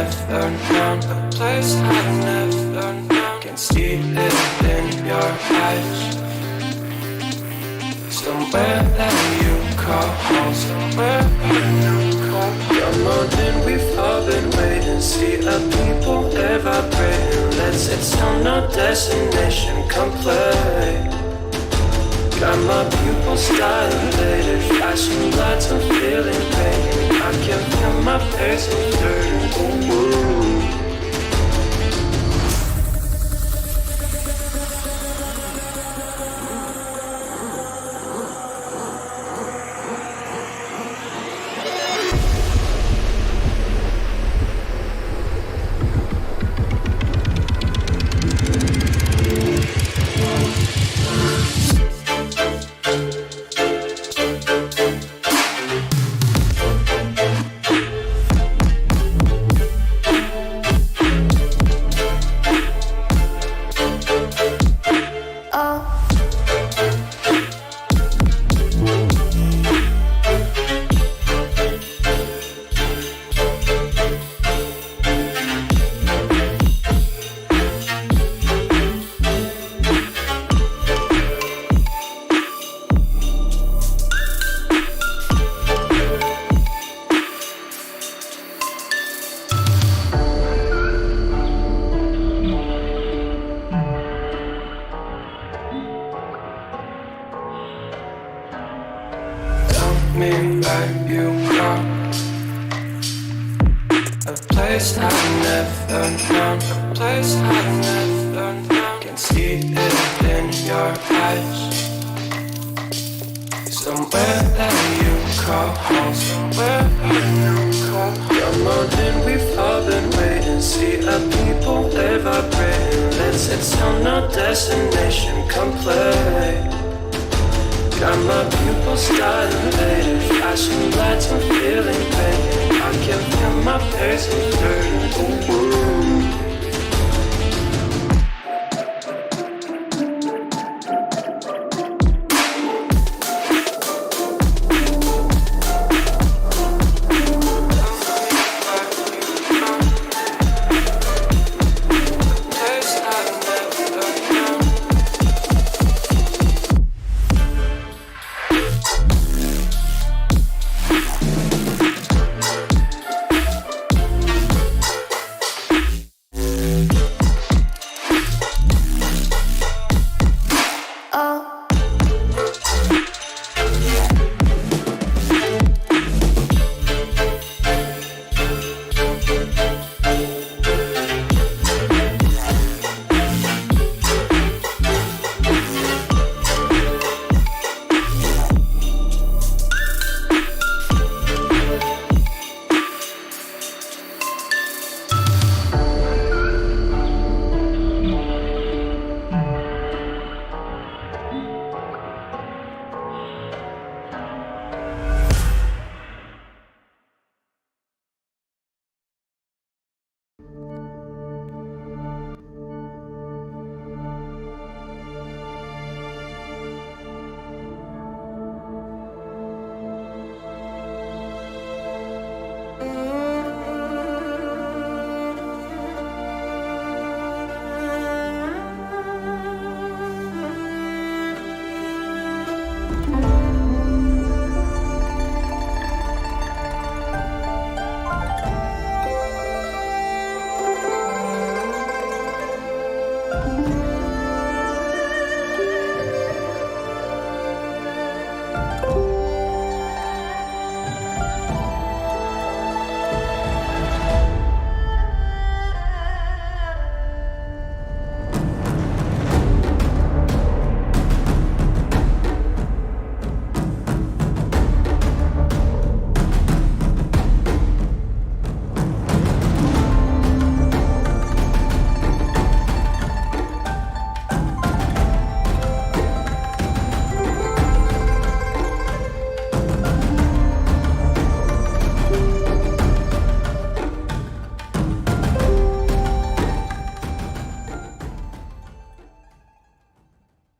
never known, a place I've never known. Can see it in your eyes. Somewhere that you call home, somewhere that you call home. Come on in, we've all been waiting. See a people evaporating. Let's hit some, no destination, come play. Got my pupils dilated, flashing lights, I'm feeling pain. I can feel my face turning. Ooh. Me where you are, a place I've never known, a place I've never known. Can see it in your eyes. Somewhere that you call home, somewhere that you call home. Come on in, we've all been waiting. See a people evaporating. Let's hit some, no destination, come play. Got my pupils dilated, flashing lights, I'm feeling pain. I can feel my face turning. Ooh.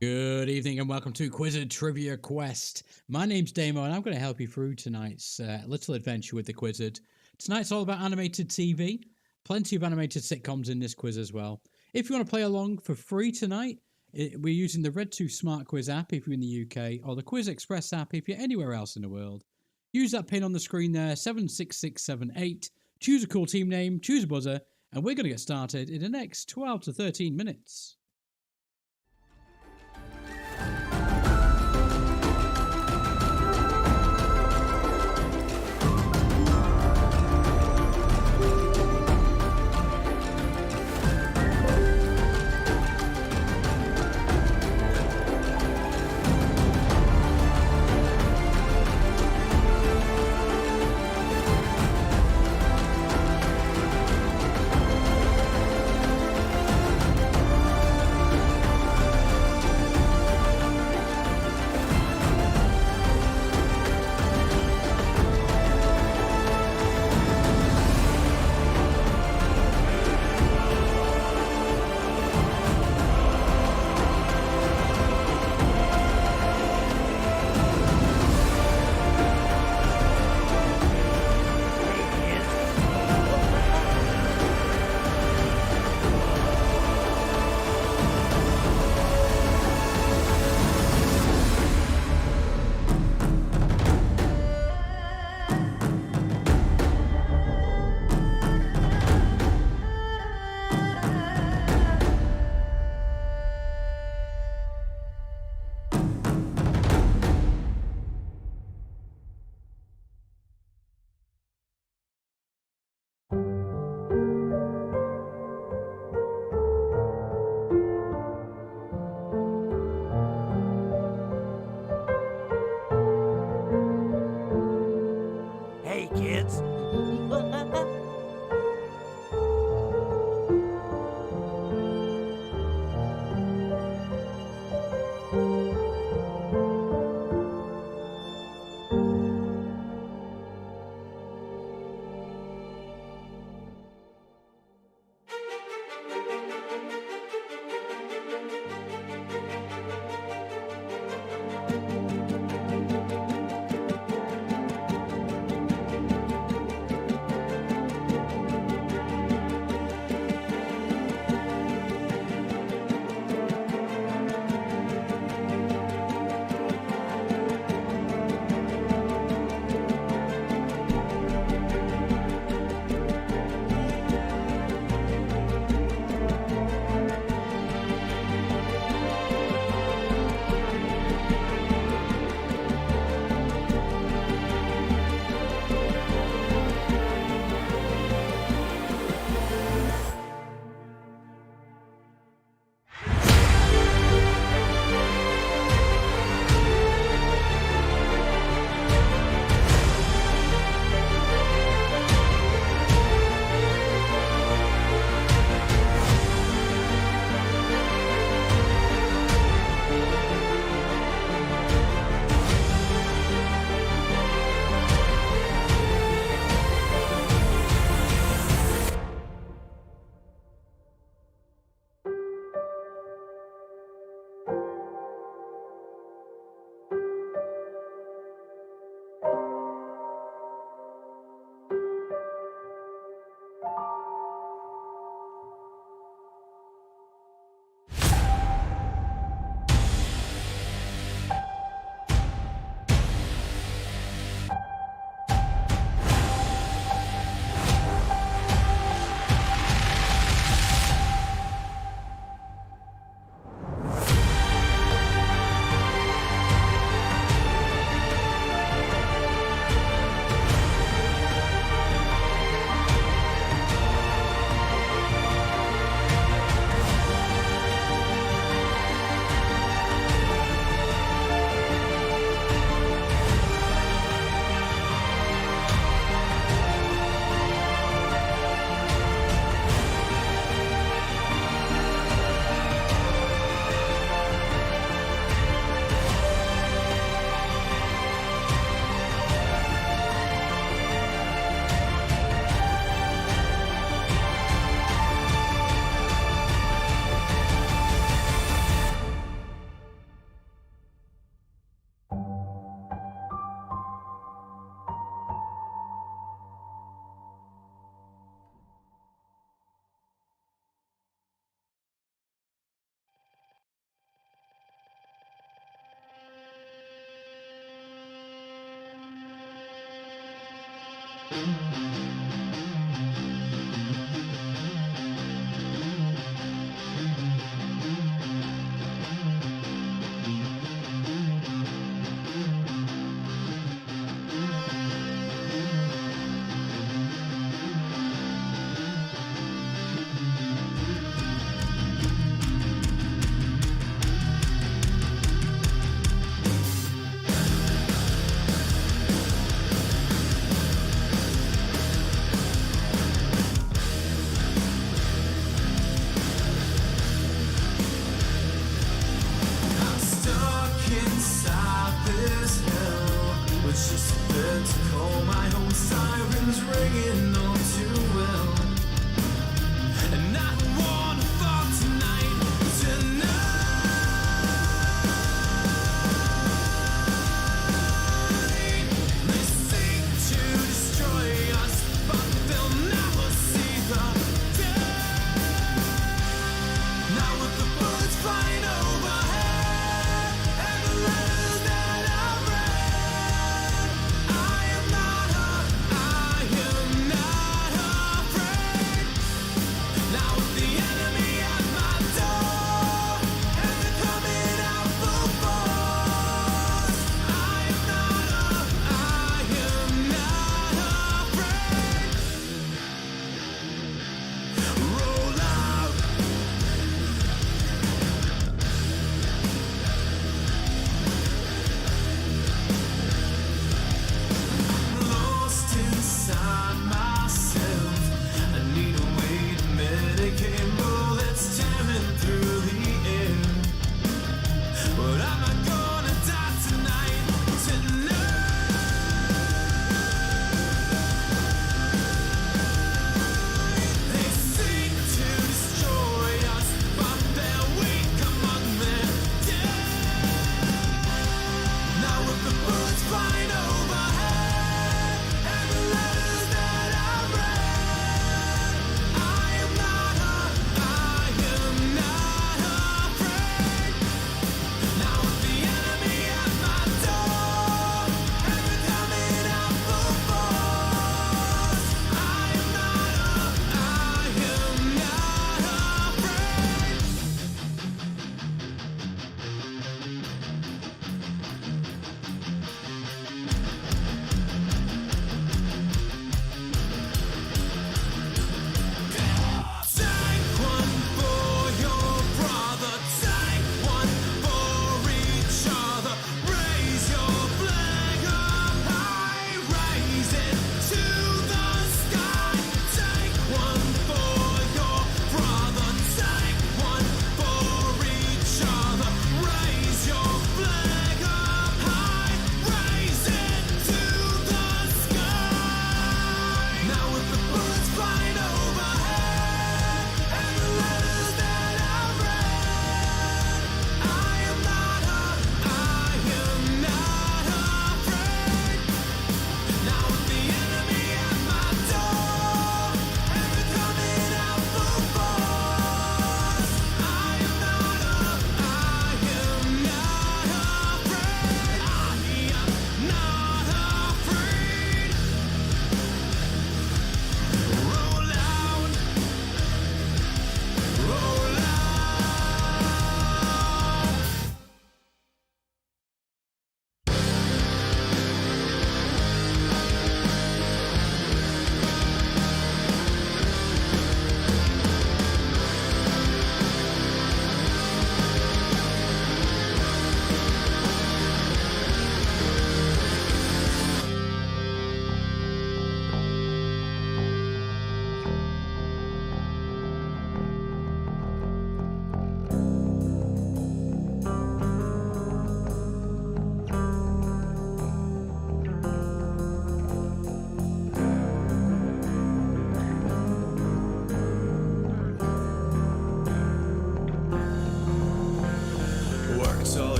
Good evening and welcome to Quizzard Trivia Quest. My name's Daimo and I'm going to help you through tonight's little adventure with the Quizzard. Tonight's all about animated TV. Plenty of animated sitcoms in this quiz as well. If you want to play along for free tonight, we're using the RedTooth SmartQuiz app if you're in the UK, or the QuizXpress app if you're anywhere else in the world. Use that pin on the screen there, 76678. Choose a cool team name, choose a buzzer, and we're going to get started in the next 12 to 13 minutes.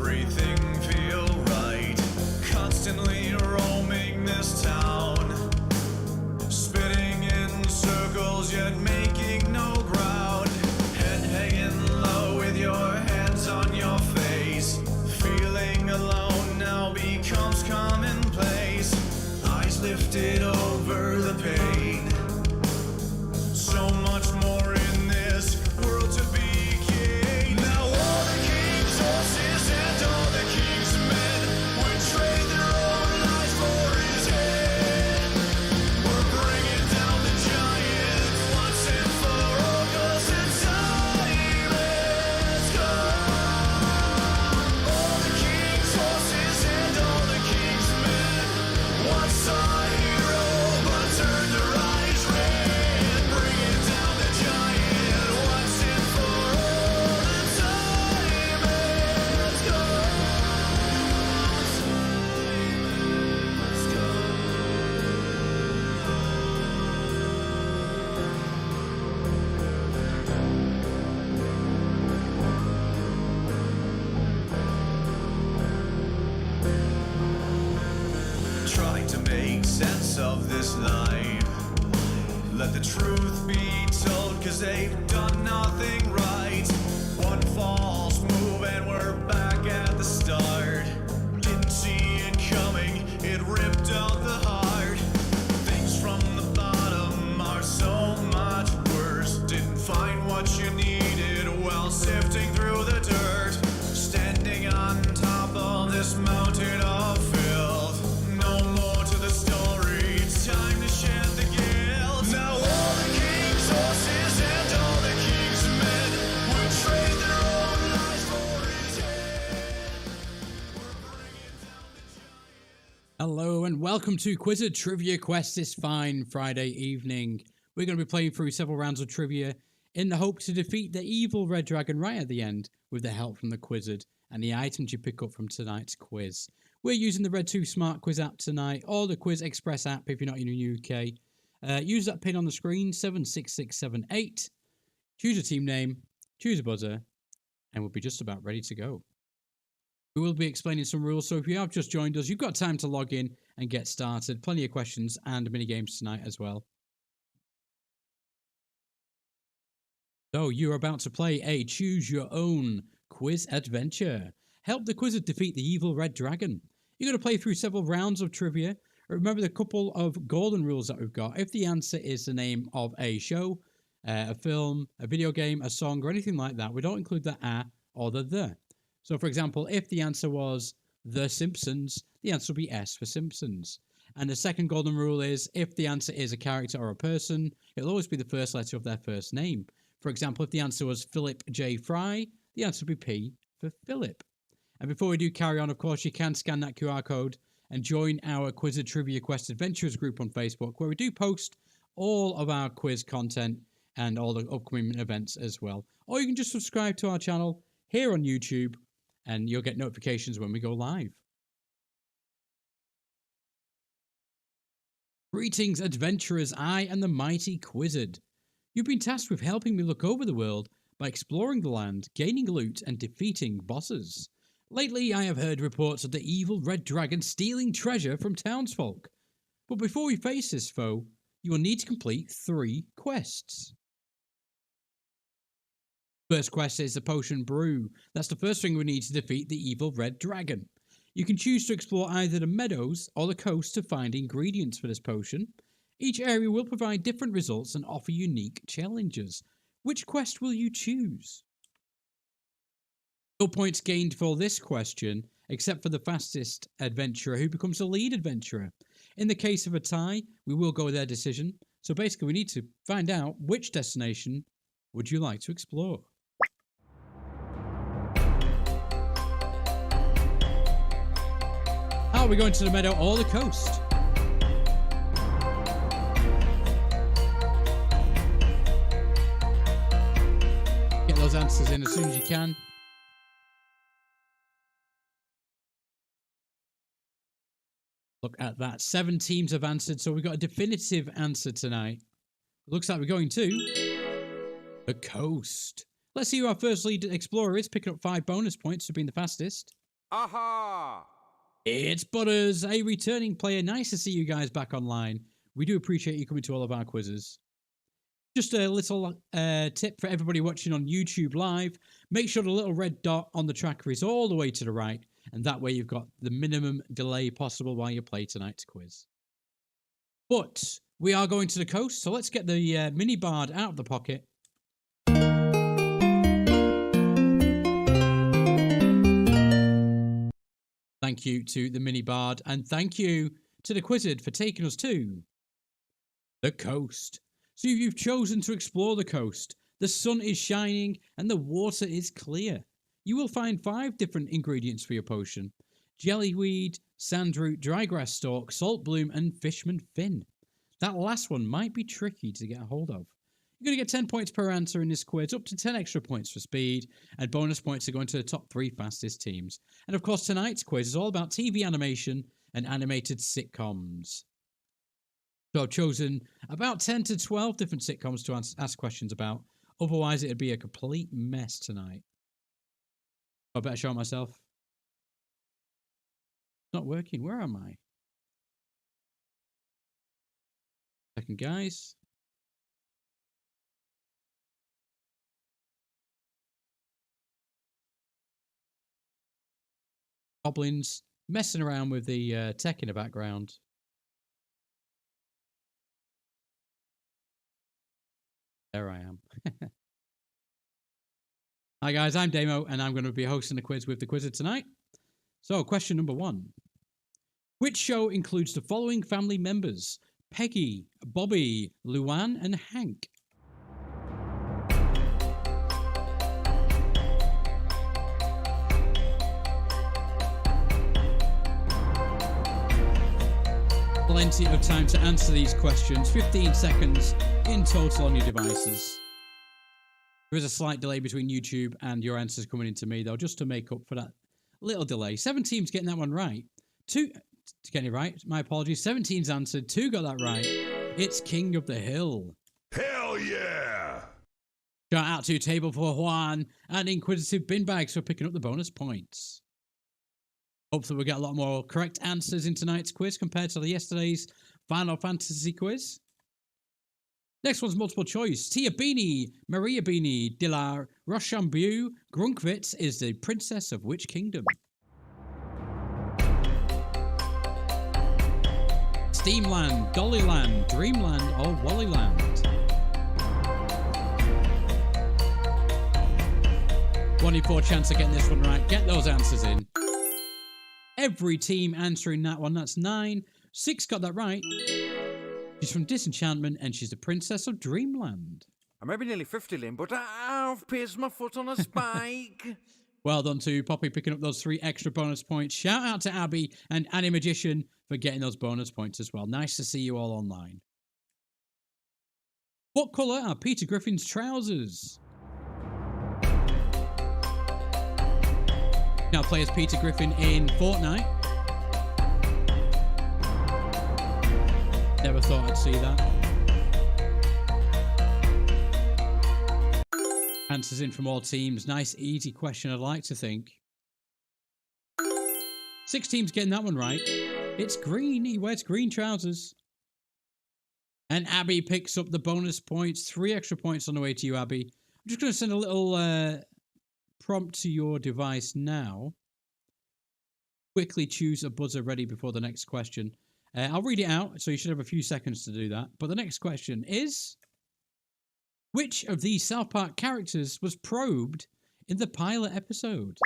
everything feel right. Constantly roaming this town, spinning in circles yet making no ground. Head hanging low with your hands on your face. Feeling alone now becomes commonplace. Eyes lifted over the pain. So much more in this world to be gained. Now all the king's horses and all the king's men would trade their own lives for his head. We're bringing down the giant once and for all, 'cause the time has come. All the king's horses and all the king's men once saw a hero but turned their eyes red. Bringing down the giant once and for all. The time has come. Try to make sense of this life. Let the truth be told, 'cause they've done nothing right. One false move and we're back at the start. Didn't see it coming, it ripped out the heart. Things from the bottom are so much worse. Didn't find what you needed while sifting through the dirt. Standing on top of this mountain of filth. No more to the story, time to shed the guilt. Now all the king's horses and all the king's men would trade their own lives for his head. We're bringing down the giant. Hello and welcome to Quizzard Trivia Quest this fine Friday evening. We're going to be playing through several rounds of trivia in the hope to defeat the evil red dragon right at the end with the help from the Quizzard and the items you pick up from tonight's quiz. We're using the RedTooth SmartQuiz app tonight, or the QuizXpress app if you're not in the UK. Use that pin on the screen, 76678. Choose a team name, choose a buzzer, and we'll be just about ready to go. We will be explaining some rules, so if you have just joined us, you've got time to log in and get started. Plenty of questions and mini games tonight as well. So you're about to play a choose your own quiz adventure. Help the Quizzard defeat the evil red dragon. You're going to play through several rounds of trivia. Remember the couple of golden rules that we've got. If the answer is the name of a show, a film, a video game, a song, or anything like that, we don't include the "a" or the. So, for example, if the answer was The Simpsons, the answer will be S for Simpsons. And the second golden rule is if the answer is a character or a person, it'll always be the first letter of their first name. For example, if the answer was Philip J. Fry, the answer would be P for Philip. And before we do carry on, of course, you can scan that QR code and join our Quizzard Trivia Quest Adventures group on Facebook, where we do post all of our quiz content and all the upcoming events as well. Or you can just subscribe to our channel here on YouTube, and you'll get notifications when we go live. Greetings, adventurers. I am the mighty Quizzard. You've been tasked with helping me look over the world by exploring the land, gaining loot, and defeating bosses. Lately, I have heard reports of the evil red dragon stealing treasure from townsfolk. But before we face this foe, you will need to complete 3 quests. First quest is the potion brew. That's the first thing we need to defeat the evil red dragon. You can choose to explore either the meadows or the coast to find ingredients for this potion. Each area will provide different results and offer unique challenges. Which quest will you choose? No points gained for this question, except for the fastest adventurer who becomes the lead adventurer. In the case of a tie, we will go with their decision. So basically we need to find out which destination would you like to explore. Are we going to the meadow or the coast? Get those answers in as soon as you can. Look at that. 7 teams have answered, so we've got a definitive answer tonight. Looks like we're going to the coast. Let's see who our first lead explorer is, picking up 5 bonus points for being the fastest. Aha! It's Butters, a returning player. Nice to see you guys back online. We do appreciate you coming to all of our quizzes. Just a little tip for everybody watching on YouTube Live. Make sure the little red dot on the tracker is all the way to the right, and that way you've got the minimum delay possible while you play tonight's quiz. But we are going to the coast, so let's get the mini bard out of the pocket. Thank you to the mini bard, and thank you to the Quizzard for taking us to the coast. So you've chosen to explore the coast. The sun is shining and the water is clear. You will find 5 different ingredients for your potion: jellyweed, sandroot, drygrass stalk, salt bloom, and fishman fin. That last one might be tricky to get a hold of. You're going to get 10 points per answer in this quiz, up to 10 extra points for speed, and bonus points are going to the top 3 fastest teams. And of course, tonight's quiz is all about TV animation and animated sitcoms. So I've chosen about 10 to 12 different sitcoms to ask questions about. Otherwise, it'd be a complete mess tonight. I better show myself. It's not working. Where am I? Second, guys. Goblins messing around with the tech in the background. There I am. Hi guys, I'm Daimo, and I'm going to be hosting the quiz with the Quizzard tonight. So, question number 1. Which show includes the following family members? Peggy, Bobby, Luann, and Hank. Plenty of time to answer these questions. 15 seconds in total on your devices. There is a slight delay between YouTube and your answers coming into me, though, just to make up for that little delay. 7 teams getting that one right. 2 getting it right. My apologies. 17's answered. 2 got that right. It's King of the Hill. Hell yeah! Shout out to Table for Juan and Inquisitive Bin Bags for picking up the bonus points. Hopefully we'll get a lot more correct answers in tonight's quiz compared to yesterday's Final Fantasy quiz. Next one's multiple choice. Tia Beanie, Maria Beanie, de la Rochambeau, Grunkvitz is the princess of which kingdom? Steamland, Dollyland, Dreamland, or Wallyland? 1 in 4 chance of getting this one right. Get those answers in. Every team answering that one. That's 9. 6 got that right. She's from Disenchantment, and she's the princess of Dreamland. I may be nearly 50, Lynn, but I've pierced my foot on a spike. Well done to Poppy picking up those 3 extra bonus points. Shout out to Abby and Annie Magician for getting those bonus points as well. Nice to see you all online. What colour are Peter Griffin's trousers? Now play as Peter Griffin in Fortnite. Never thought I'd see that. Answers in from all teams. Nice, easy question, I'd like to think. 6 teams getting that one right. It's green. He wears green trousers. And Abby picks up the bonus points. 3 extra points on the way to you, Abby. I'm just going to send a little prompt to your device now. Quickly choose a buzzer ready before the next question. I'll read it out, so you should have a few seconds to do that. But the next question is, which of these South Park characters was probed in the pilot episode?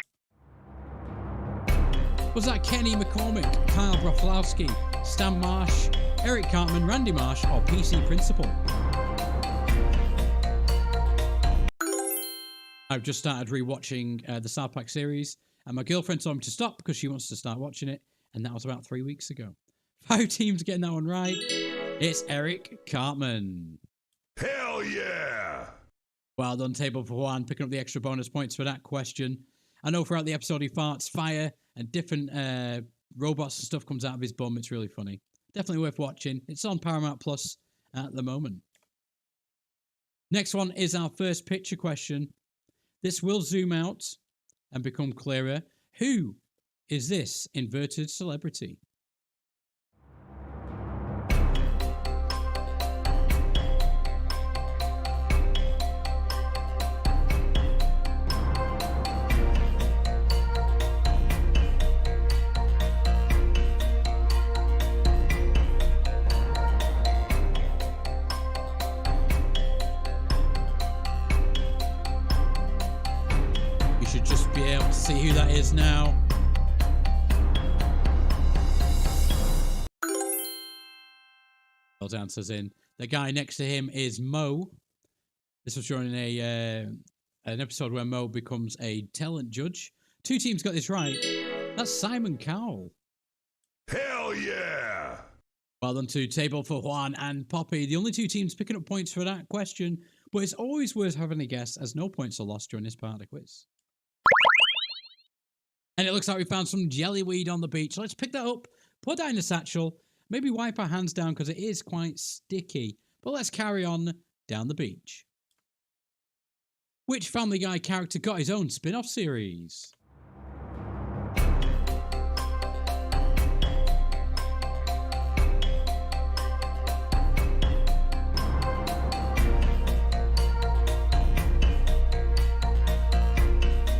Was that Kenny McCormick, Kyle Broflovsky, Stan Marsh, Eric Cartman, Randy Marsh, or PC Principal? I've just started rewatching the South Park series, and my girlfriend told me to stop because she wants to start watching it, and that was about 3 weeks ago. 5 teams getting that one right. It's Eric Cartman. Hell yeah! Well done, Table for One, picking up the extra bonus points for that question. I know throughout the episode he farts fire and different robots and stuff comes out of his bum. It's really funny. Definitely worth watching. It's on Paramount Plus at the moment. Next one is our first picture question. This will zoom out and become clearer. Who is this inverted celebrity? You should just be able to see who that is now. Those answers in. The guy next to him is Mo. This was during an episode where Mo becomes a talent judge. 2 teams got this right. That's Simon Cowell. Hell yeah! Well done to Table for Juan and Poppy. The only 2 teams picking up points for that question, but it's always worth having a guess as no points are lost during this part of the quiz. And it looks like we found some jellyweed on the beach. Let's pick that up, put that in the satchel, maybe wipe our hands down because it is quite sticky. But let's carry on down the beach. Which Family Guy character got his own spin-off series?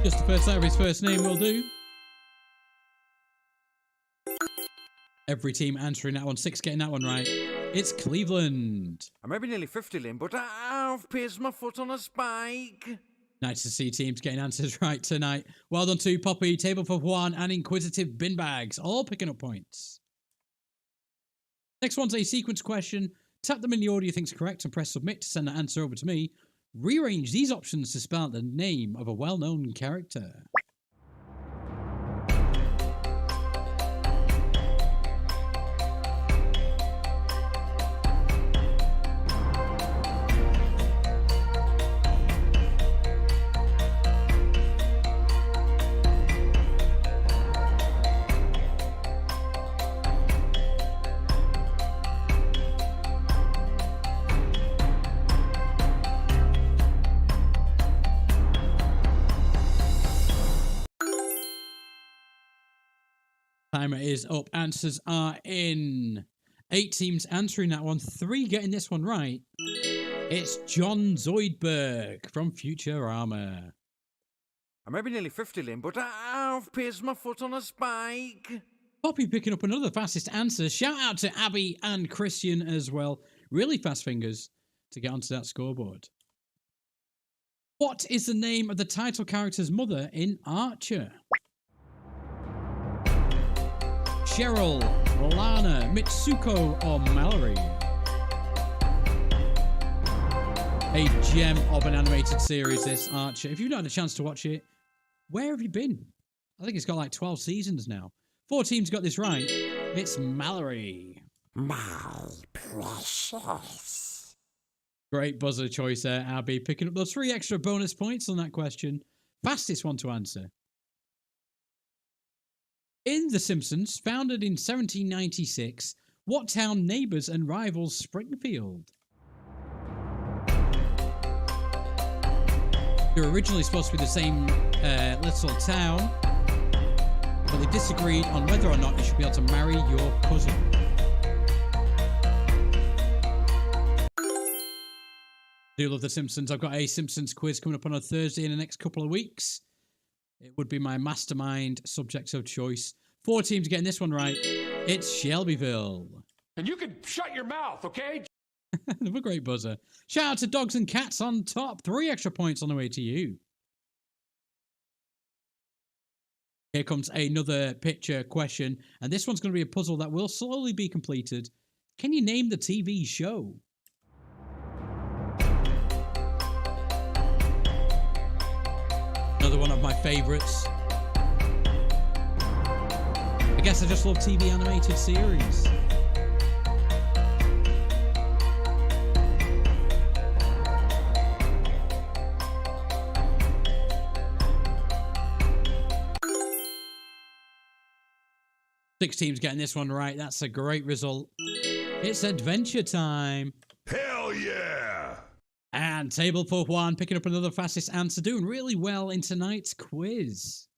Just the first letter of his first name will do. Every team answering that one. 6 getting that one right. It's Cleveland. I may be nearly 50, Lynn, but I've placed my foot on a spike. Nice to see teams getting answers right tonight. Well done to Poppy, Table for Juan, and Inquisitive Bin Bags, all picking up points. Next one's a sequence question. Tap them in the order you think's correct and press submit to send the answer over to me. Rearrange these options to spell out the name of a well-known character. Timer is up. Answers are in. 8 teams answering that one. 3 getting this one right. It's John Zoidberg from Futurama. I may be nearly 50, Lynn, but I've placed my foot on a spike. Poppy picking up another fastest answer. Shout out to Abby and Christian as well. Really fast fingers to get onto that scoreboard. What is the name of the title character's mother in Archer? Cheryl, Lana, Mitsuko, or Mallory? A gem of an animated series, this Archer. If you've not had a chance to watch it, where have you been? I think it's got like 12 seasons now. 4 teams got this right. It's Mallory. My precious. Great buzzer choice there, Abby. Picking up those 3 extra bonus points on that question. Fastest one to answer. In The Simpsons, founded in 1796, what town neighbours and rivals Springfield? They're originally supposed to be the same little town, but they disagreed on whether or not you should be able to marry your cousin. I do love The Simpsons. I've got a Simpsons quiz coming up on a Thursday in the next couple of weeks. It would be my mastermind subject of choice. 4 teams getting this one right. It's Shelbyville. And you can shut your mouth, okay? Another great buzzer. Shout out to Dogs and Cats on top. 3 extra points on the way to you. Here comes another picture question. And this one's going to be a puzzle that will slowly be completed. Can you name the TV show? Another one of my favourites. I guess I just love TV animated series. Six teams getting this one right. That's a great result. It's Adventure Time. Hell yeah! And Table for Juan picking up another fastest answer. Doing really well in tonight's quiz.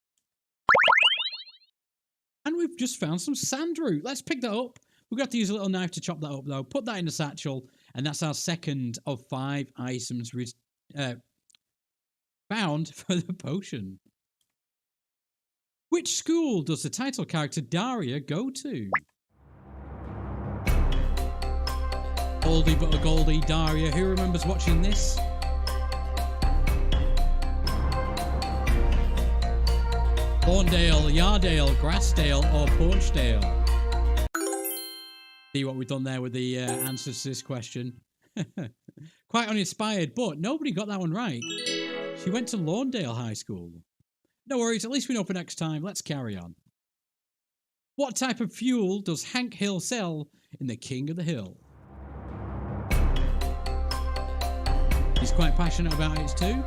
And we've just found some sand root. Let's pick that up. We've got to use a little knife to chop that up, though. Put that in the satchel, and that's our second of 5 items found for the potion. Which school does the title character Daria go to? Oldie but a goldie, Daria. Who remembers watching this? Horndale, Yardale, Grassdale, or Porchdale? See what we've done there with the answers to this question. Quite uninspired, but nobody got that one right. She went to Lawndale High School. No worries, at least we know for next time. Let's carry on. What type of fuel does Hank Hill sell in The King of the Hill? He's quite passionate about it too.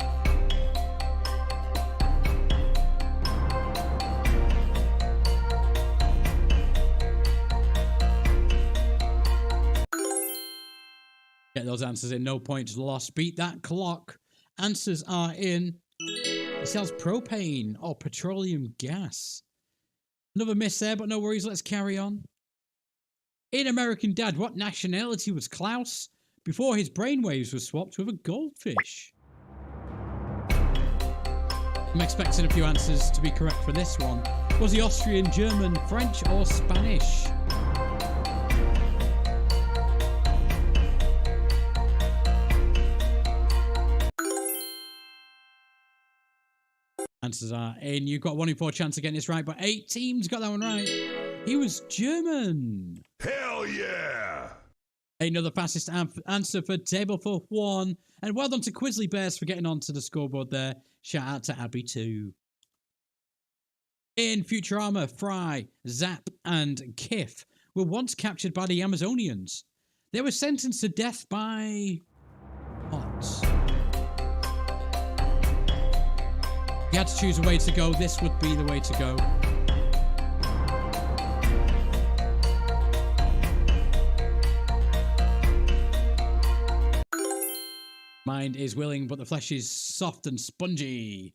Get those answers in, no points lost. Beat that clock. Answers are in. It sells propane or petroleum gas. Another miss there, but no worries, let's carry on. In American Dad, what nationality was Klaus before his brainwaves were swapped with a goldfish? I'm expecting a few answers to be correct for this one. Was he Austrian, German, French, or Spanish? Answers are in. You've got 1 in 4 chance of getting this right, but 8 teams got that one right. He was German. Hell yeah! Another fastest answer for table for 1. And well done to Quizzly Bears for getting onto the scoreboard there. Shout out to Abby too. In Futurama, Fry, Zap, and Kif were once captured by the Amazonians. They were sentenced to death by what? You had to choose a way to go. This would be the way to go. Mind is willing, but the flesh is soft and spongy.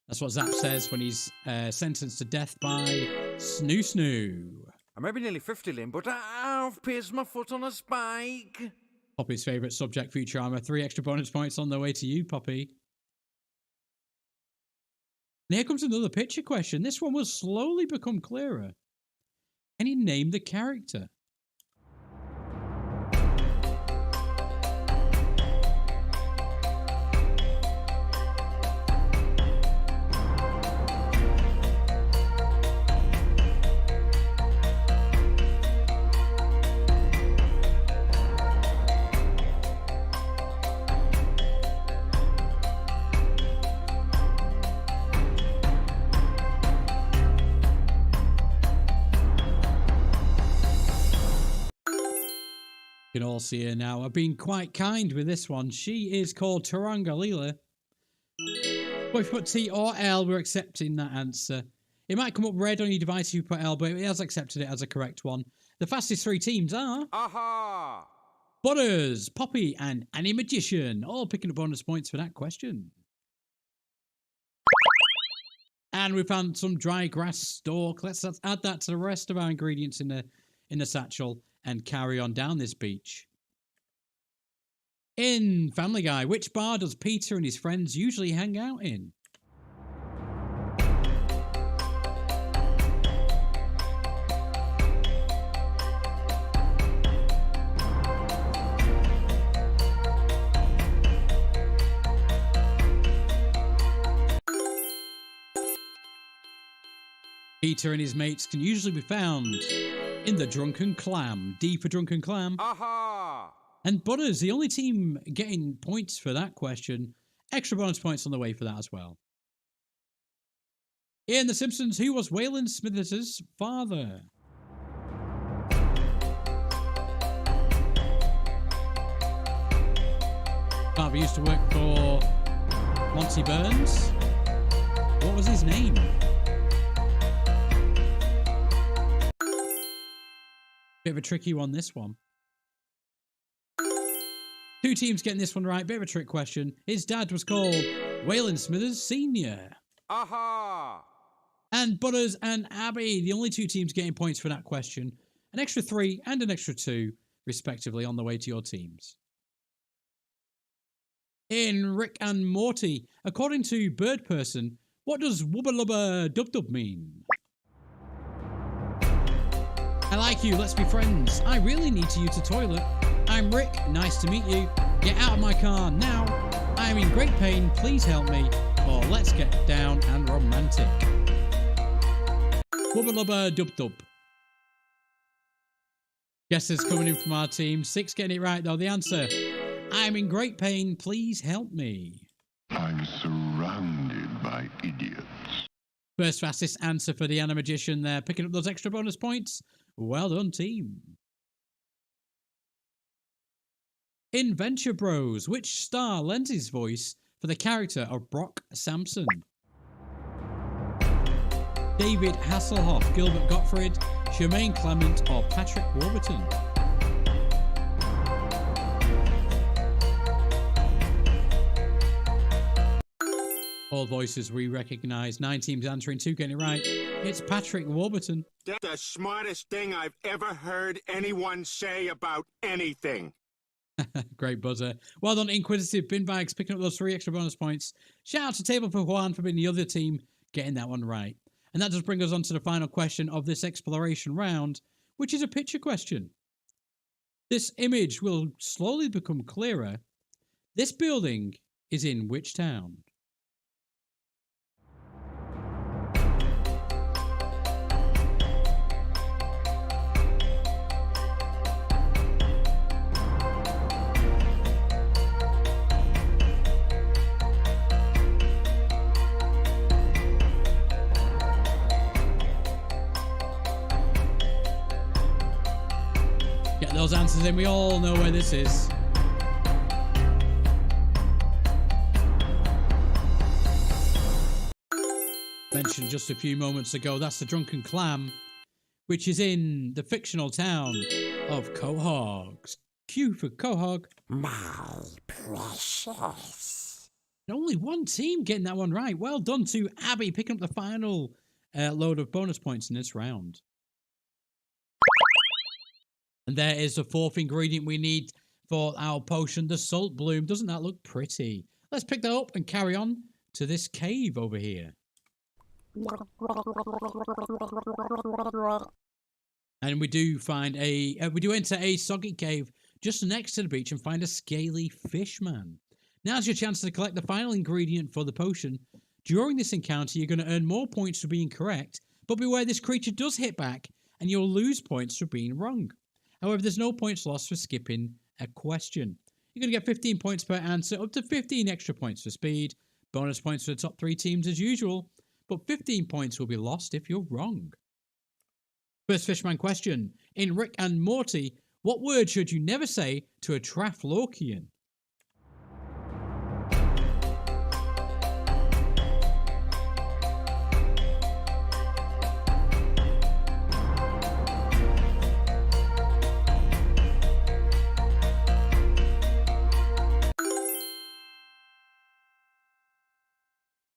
That's what Zap says when he's sentenced to death by Snoo Snoo. I may be nearly 50, Lynn, but I've pierced my foot on a spike. Poppy's favourite subject, Futurama. 3 extra bonus points on the way to you, Poppy. And here comes another picture question. This one will slowly become clearer. Can you name the character? You can all see her now. I've been quite kind with this one. She is called Taranga Leela. But if you put T or L, we're accepting that answer. It might come up red on your device if you put L, but it has accepted it as a correct one. The fastest 3 teams are... Aha! Butters, Poppy, and Annie Magician. All picking up bonus points for that question. And we found some dry grass stalk. Let's add that to the rest of our ingredients in the satchel and carry on down this beach. In Family Guy, which bar does Peter and his friends usually hang out in? Peter and his mates can usually be found in the Drunken Clam. D for Drunken Clam. Aha! And Butters, the only team getting points for that question. Extra bonus points on the way for that as well. In The Simpsons, who was Waylon Smithers' father? Father used to work for Monty Burns. What was his name? Bit of a tricky one, this one. 2 teams getting this one right. Bit of a trick question. His dad was called Waylon Smithers Sr. Aha! And Butters and Abby, the only two teams getting points for that question. An extra 3 and an extra 2, respectively, on the way to your teams. In Rick and Morty, according to Bird Person, what does Wubba Lubba Dub Dub mean? I like you, let's be friends. I really need to use the toilet. I'm Rick, nice to meet you. Get out of my car now. I'm in great pain, please help me. Or let's get down and romantic. Wubba Lubba Dub Dub. Guesses coming in from our team. 6 getting it right though. The answer, I'm in great pain, please help me. I'm surrounded by idiots. First fastest answer for the Animagician there. Picking up those extra bonus points. Well done, team. In Venture Bros, which star lends his voice for the character of Brock Sampson? David Hasselhoff, Gilbert Gottfried, Jermaine Clement, or Patrick Warburton? All voices we recognise. 9 teams answering, 2 getting it right. It's Patrick Warburton. That's the smartest thing I've ever heard anyone say about anything. Great buzzer. Well done, Inquisitive Bin Bags, picking up those 3 extra bonus points. Shout out to Table for Juan for being the other team getting that one right. And that does bring us on to the final question of this exploration round, which is a picture question. This image will slowly become clearer. This building is in which town? Get those answers in. We all know where this is. Mentioned just a few moments ago, that's the Drunken Clam, which is in the fictional town of Quahog. Q for Quahog. My precious. And only one team getting that one right. Well done to Abby, picking up the final load of bonus points in this round. And there is the 4th ingredient we need for our potion, the salt bloom. Doesn't that look pretty? Let's pick that up and carry on to this cave over here. And we do find we do enter a soggy cave just next to the beach and find a scaly fish man. Now's your chance to collect the final ingredient for the potion. During this encounter, you're going to earn more points for being correct, but beware this creature does hit back and you'll lose points for being wrong. However, there's no points lost for skipping a question. You're going to get 15 points per answer, up to 15 extra points for speed. Bonus points for the top 3 teams as usual, but 15 points will be lost if you're wrong. First Fishman question. In Rick and Morty, what word should you never say to a Traflorkian?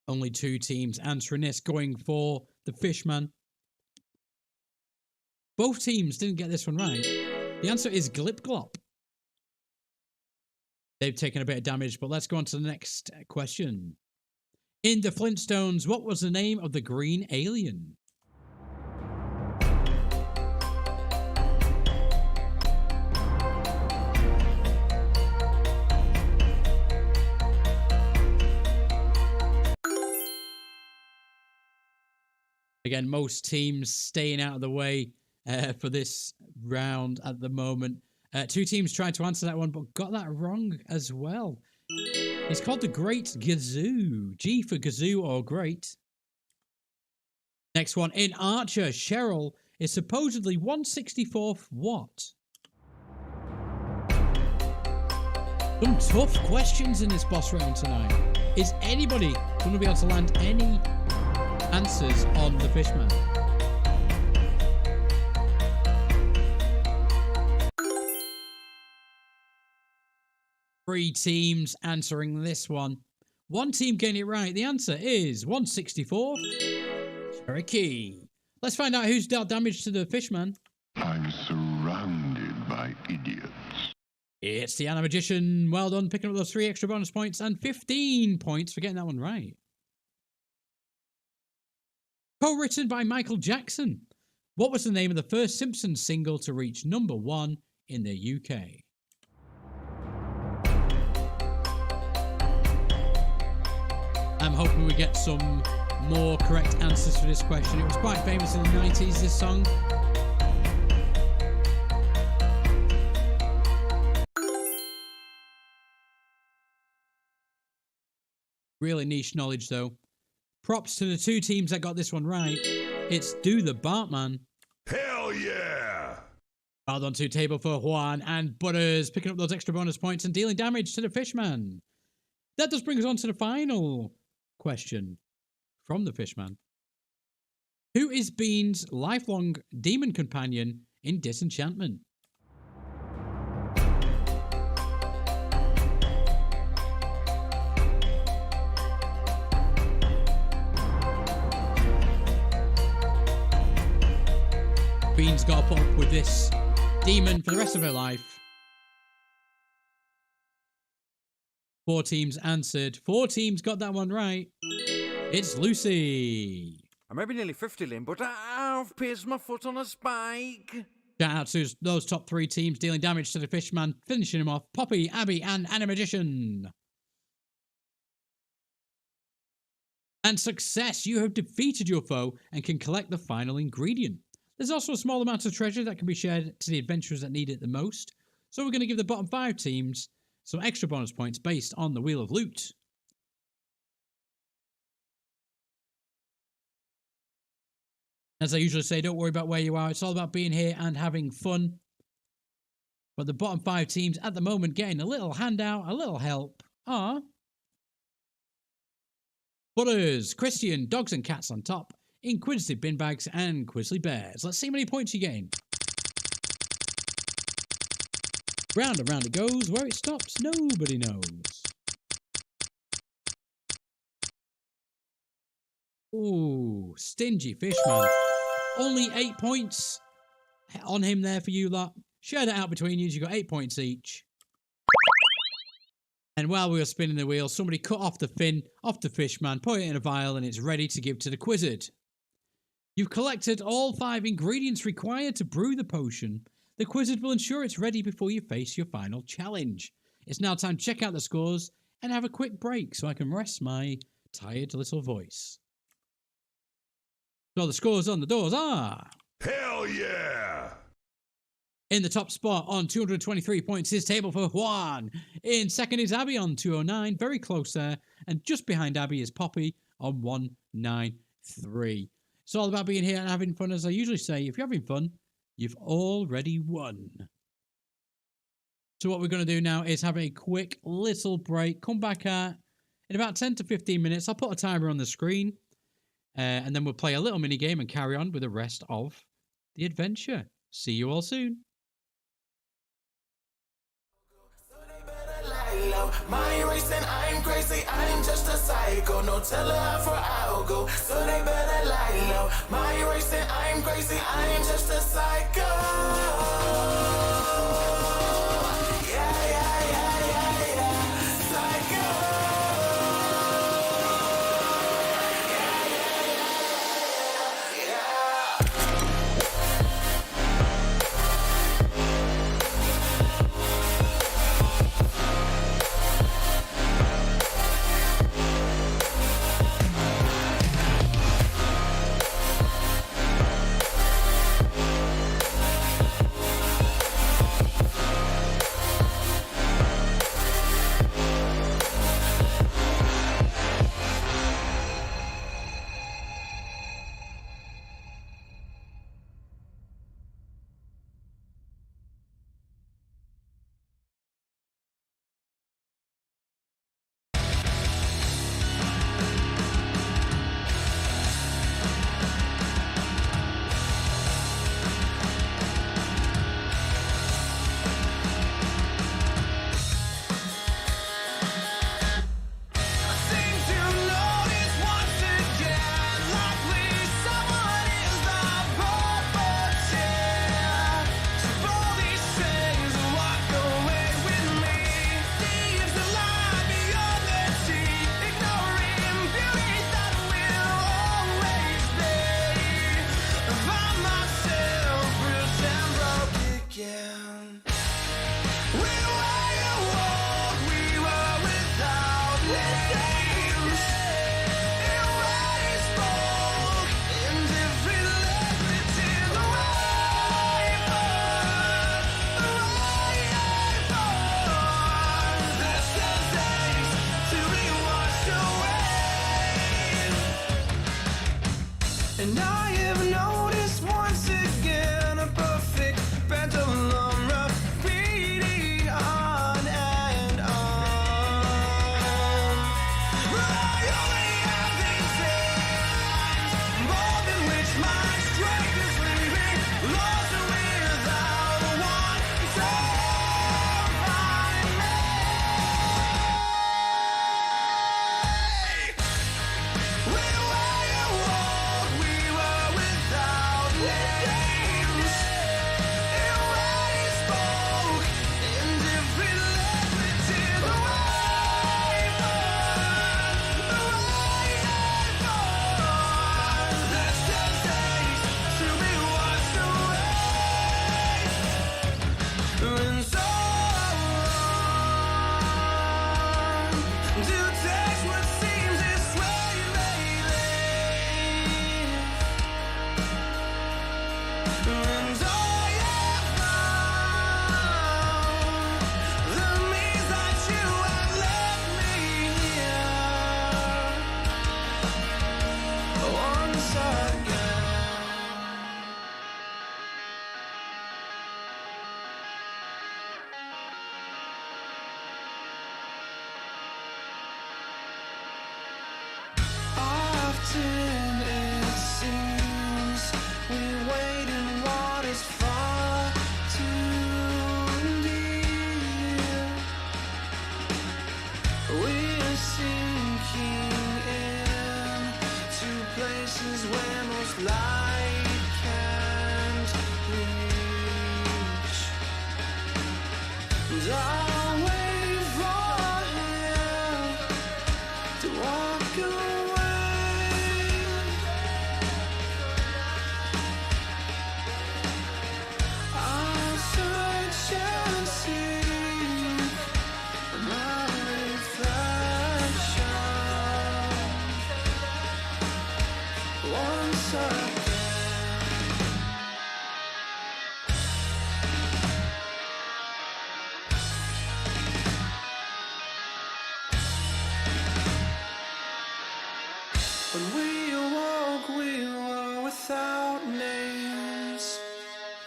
Only 2 teams answering this, going for the Fishman. Both teams didn't get this one right. The answer is Glip Glop. They've taken a bit of damage, but let's go on to the next question. In the Flintstones, what was the name of the green alien? Again, most teams staying out of the way for this round at the moment. 2 teams tried to answer that one, but got that wrong as well. It's called the Great Gazoo. G for Gazoo or Great. Next one. In Archer, Cheryl is supposedly 1/64th what? Some tough questions in this boss round tonight. Is anybody going to be able to land any answers on the Fishman? Three teams answering this one. One team getting it right. The answer is 1/64th. Very key. Let's find out who's dealt damage to the fishman. I'm surrounded by idiots. It's the Animagician. Well done, picking up those 3 extra bonus points and 15 points for getting that one right. Co-written by Michael Jackson. What was the name of the first Simpsons single to reach #1 in the UK? I'm hoping we get some more correct answers for this question. It was quite famous in the 90s, this song. Really niche knowledge, though. Props to the 2 teams that got this one right. It's Do the Bartman. Hell yeah! Well done to table for Juan and Butters, picking up those extra bonus points and dealing damage to the fishman. That does bring us on to the final question from the fishman. Who is Bean's lifelong demon companion in Disenchantment? Bean's got to put up with this demon for the rest of her life. 4 teams answered. 4 teams got that one right. It's Lucy. I may be nearly 50, Lynn, but I've pierced my foot on a spike. Shout out to those top 3 teams dealing damage to the fishman, finishing him off. Poppy, Abby, and Animagician. And success! You have defeated your foe and can collect the final ingredient. There's also a small amount of treasure that can be shared to the adventurers that need it the most. So we're going to give the bottom 5 teams some extra bonus points based on the Wheel of Loot. As I usually say, don't worry about where you are. It's all about being here and having fun. But the bottom 5 teams at the moment getting a little handout, a little help are Butters, Christian, Dogs and Cats on top, Inquisitive Bin Bags, and Quizly Bears. Let's see how many points you're getting. Round and round it goes. Where it stops, nobody knows. Ooh, Stingy Fishman. Only 8 points on him there for you lot. Share that out between you. You got 8 points each. And while we were spinning the wheel, somebody cut off the fin off the fishman, put it in a vial, and it's ready to give to the Quizzard. You've collected all 5 ingredients required to brew the potion. The Quizzard will ensure it's ready before you face your final challenge. It's now time to check out the scores and have a quick break so I can rest my tired little voice. So the scores on the doors are... Hell yeah! In the top spot on 223 points is table for Juan. In second is Abby on 209, very close there. And just behind Abby is Poppy on 193. It's all about being here and having fun. As I usually say, if you're having fun, you've already won. So what we're going to do now is have a quick little break. Come back in about 10 to 15 minutes. I'll put a timer on the screen. And then we'll play a little mini game and carry on with the rest of the adventure. See you all soon. My racing, I'm crazy, I'm just a psycho. No teller for I'll go, so they better lie low. My racing, I'm crazy, I'm just a psycho. Yeah, yeah, yeah, yeah, yeah. Psycho. Yeah, yeah, yeah, yeah,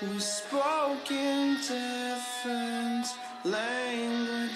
We spoke in different languages.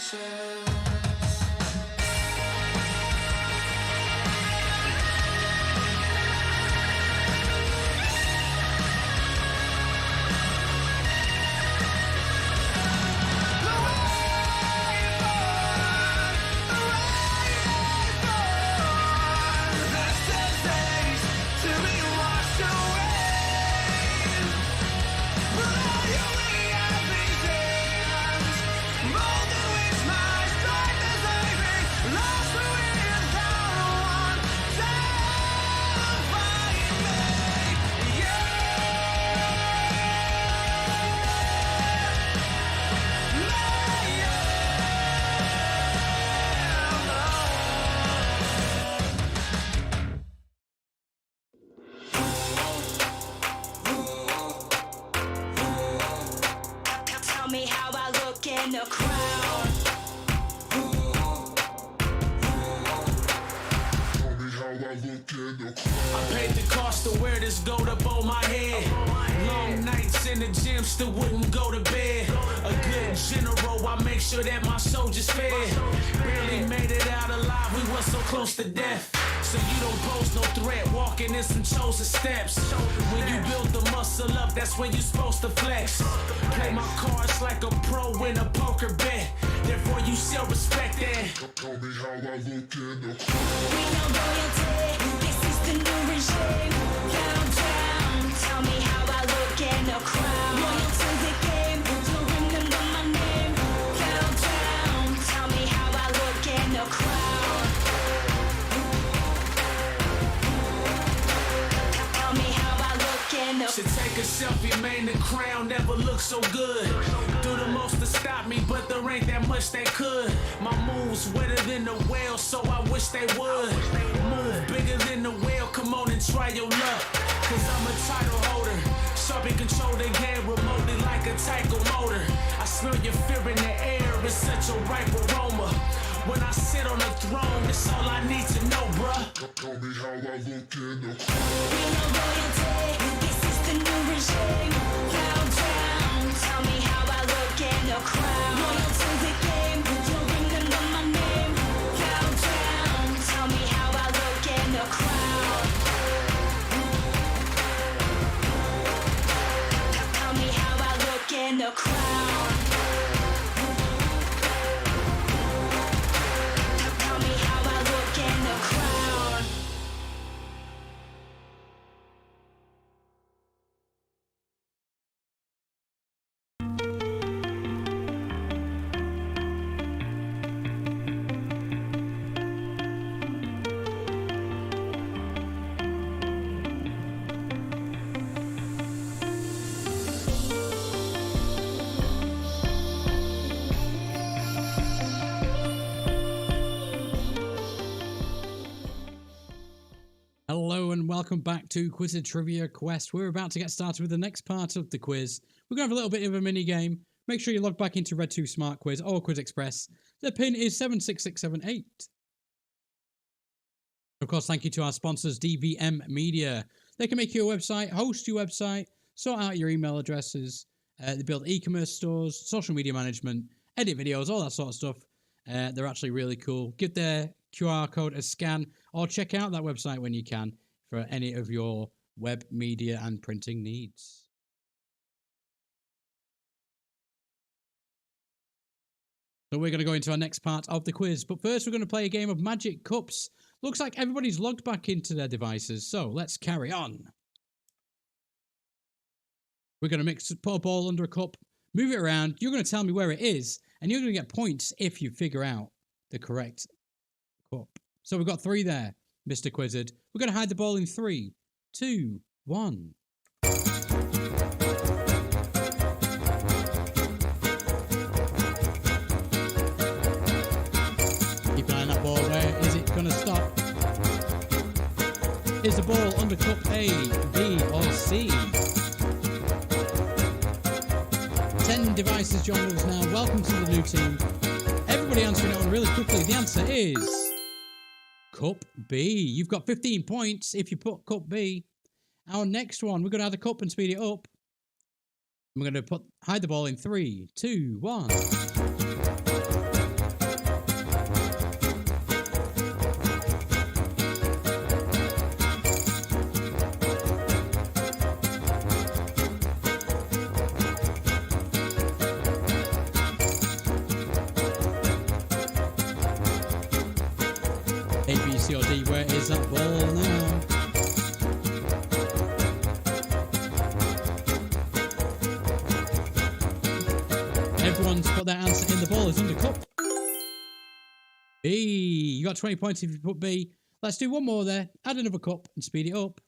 I paid the cost to wear this gold up on my head. Long nights in the gym, still wouldn't go to bed. A good general, I make sure that my soldiers fed. Barely made it out alive, we were so close to death. So you don't pose no threat, walking in some chosen steps. When you build the muscle up, that's when you're supposed to flex. Play my cards like a pro in a poker bet. Therefore you shall respect that. Tell me how I look in the We know royalty, this is the new regime. Countdown, tell me how I look in the crowd. Loyal to the game, you'll remember my name. Countdown, tell me how I look in the crowd. Tell me how I look in the crowd. Should take a selfie, man, the crown never looked so good. Do the most to stop me, but there ain't that much they could. My moves wetter than the whale, so I wish they would. Move bigger than the whale, come on and try your luck. Cause I'm a title holder, sharp and control the game remotely like a Tyco motor. I smell your fear in the air, it's such a ripe aroma. When I sit on the throne, that's all I need to know, bruh. Tell me how I look in the We know royalty, this is the new regime. Countdown, tell me how I look in the crowd. Loyal to the game, you'll remember my name. Countdown, tell me how I look in the crowd. Tell me how I look in the crowd. Tell me how I look in the crowd. Hello and welcome back to Quizzard Trivia Quest. We're about to get started with the next part of the quiz. We're going to have a little bit of a mini game. Make sure you log back into RedTooth SmartQuiz or QuizXpress. The pin is 76678. Of course, thank you to our sponsors, DVM Media. They can make your website, host your website, sort out your email addresses. They build e-commerce stores, social media management, edit videos, all that sort of stuff. They're actually really cool. Give their QR code a scan or check out that website when you can for any of your web media and printing needs. So we're going to go into our next part of the quiz, but first we're going to play a game of Magic Cups. Looks like everybody's logged back into their devices, so let's carry on. We're going to put a ball under a cup, move it around. You're going to tell me where it is, and you're going to get points if you figure out the correct cup. So we've got 3 there, Mr. Quizzard. We're going to hide the ball in 3, 2, 1. Keep an eye on that ball. Where is it going to stop? Is the ball under cup A, B, or C? 10 devices join us now. Welcome to the new team. Everybody answering it on really quickly. The answer is cup B. You've got 15 points if you put cup B. Our next one, we're going to add a cup and speed it up. I'm going to hide the ball in 3, 2, 1. A, B, C, or D, where is that ball now? Everyone's put their answer in. The ball is under cup. B. You got 20 points if you put B. Let's do one more there. Add another cup and speed it up.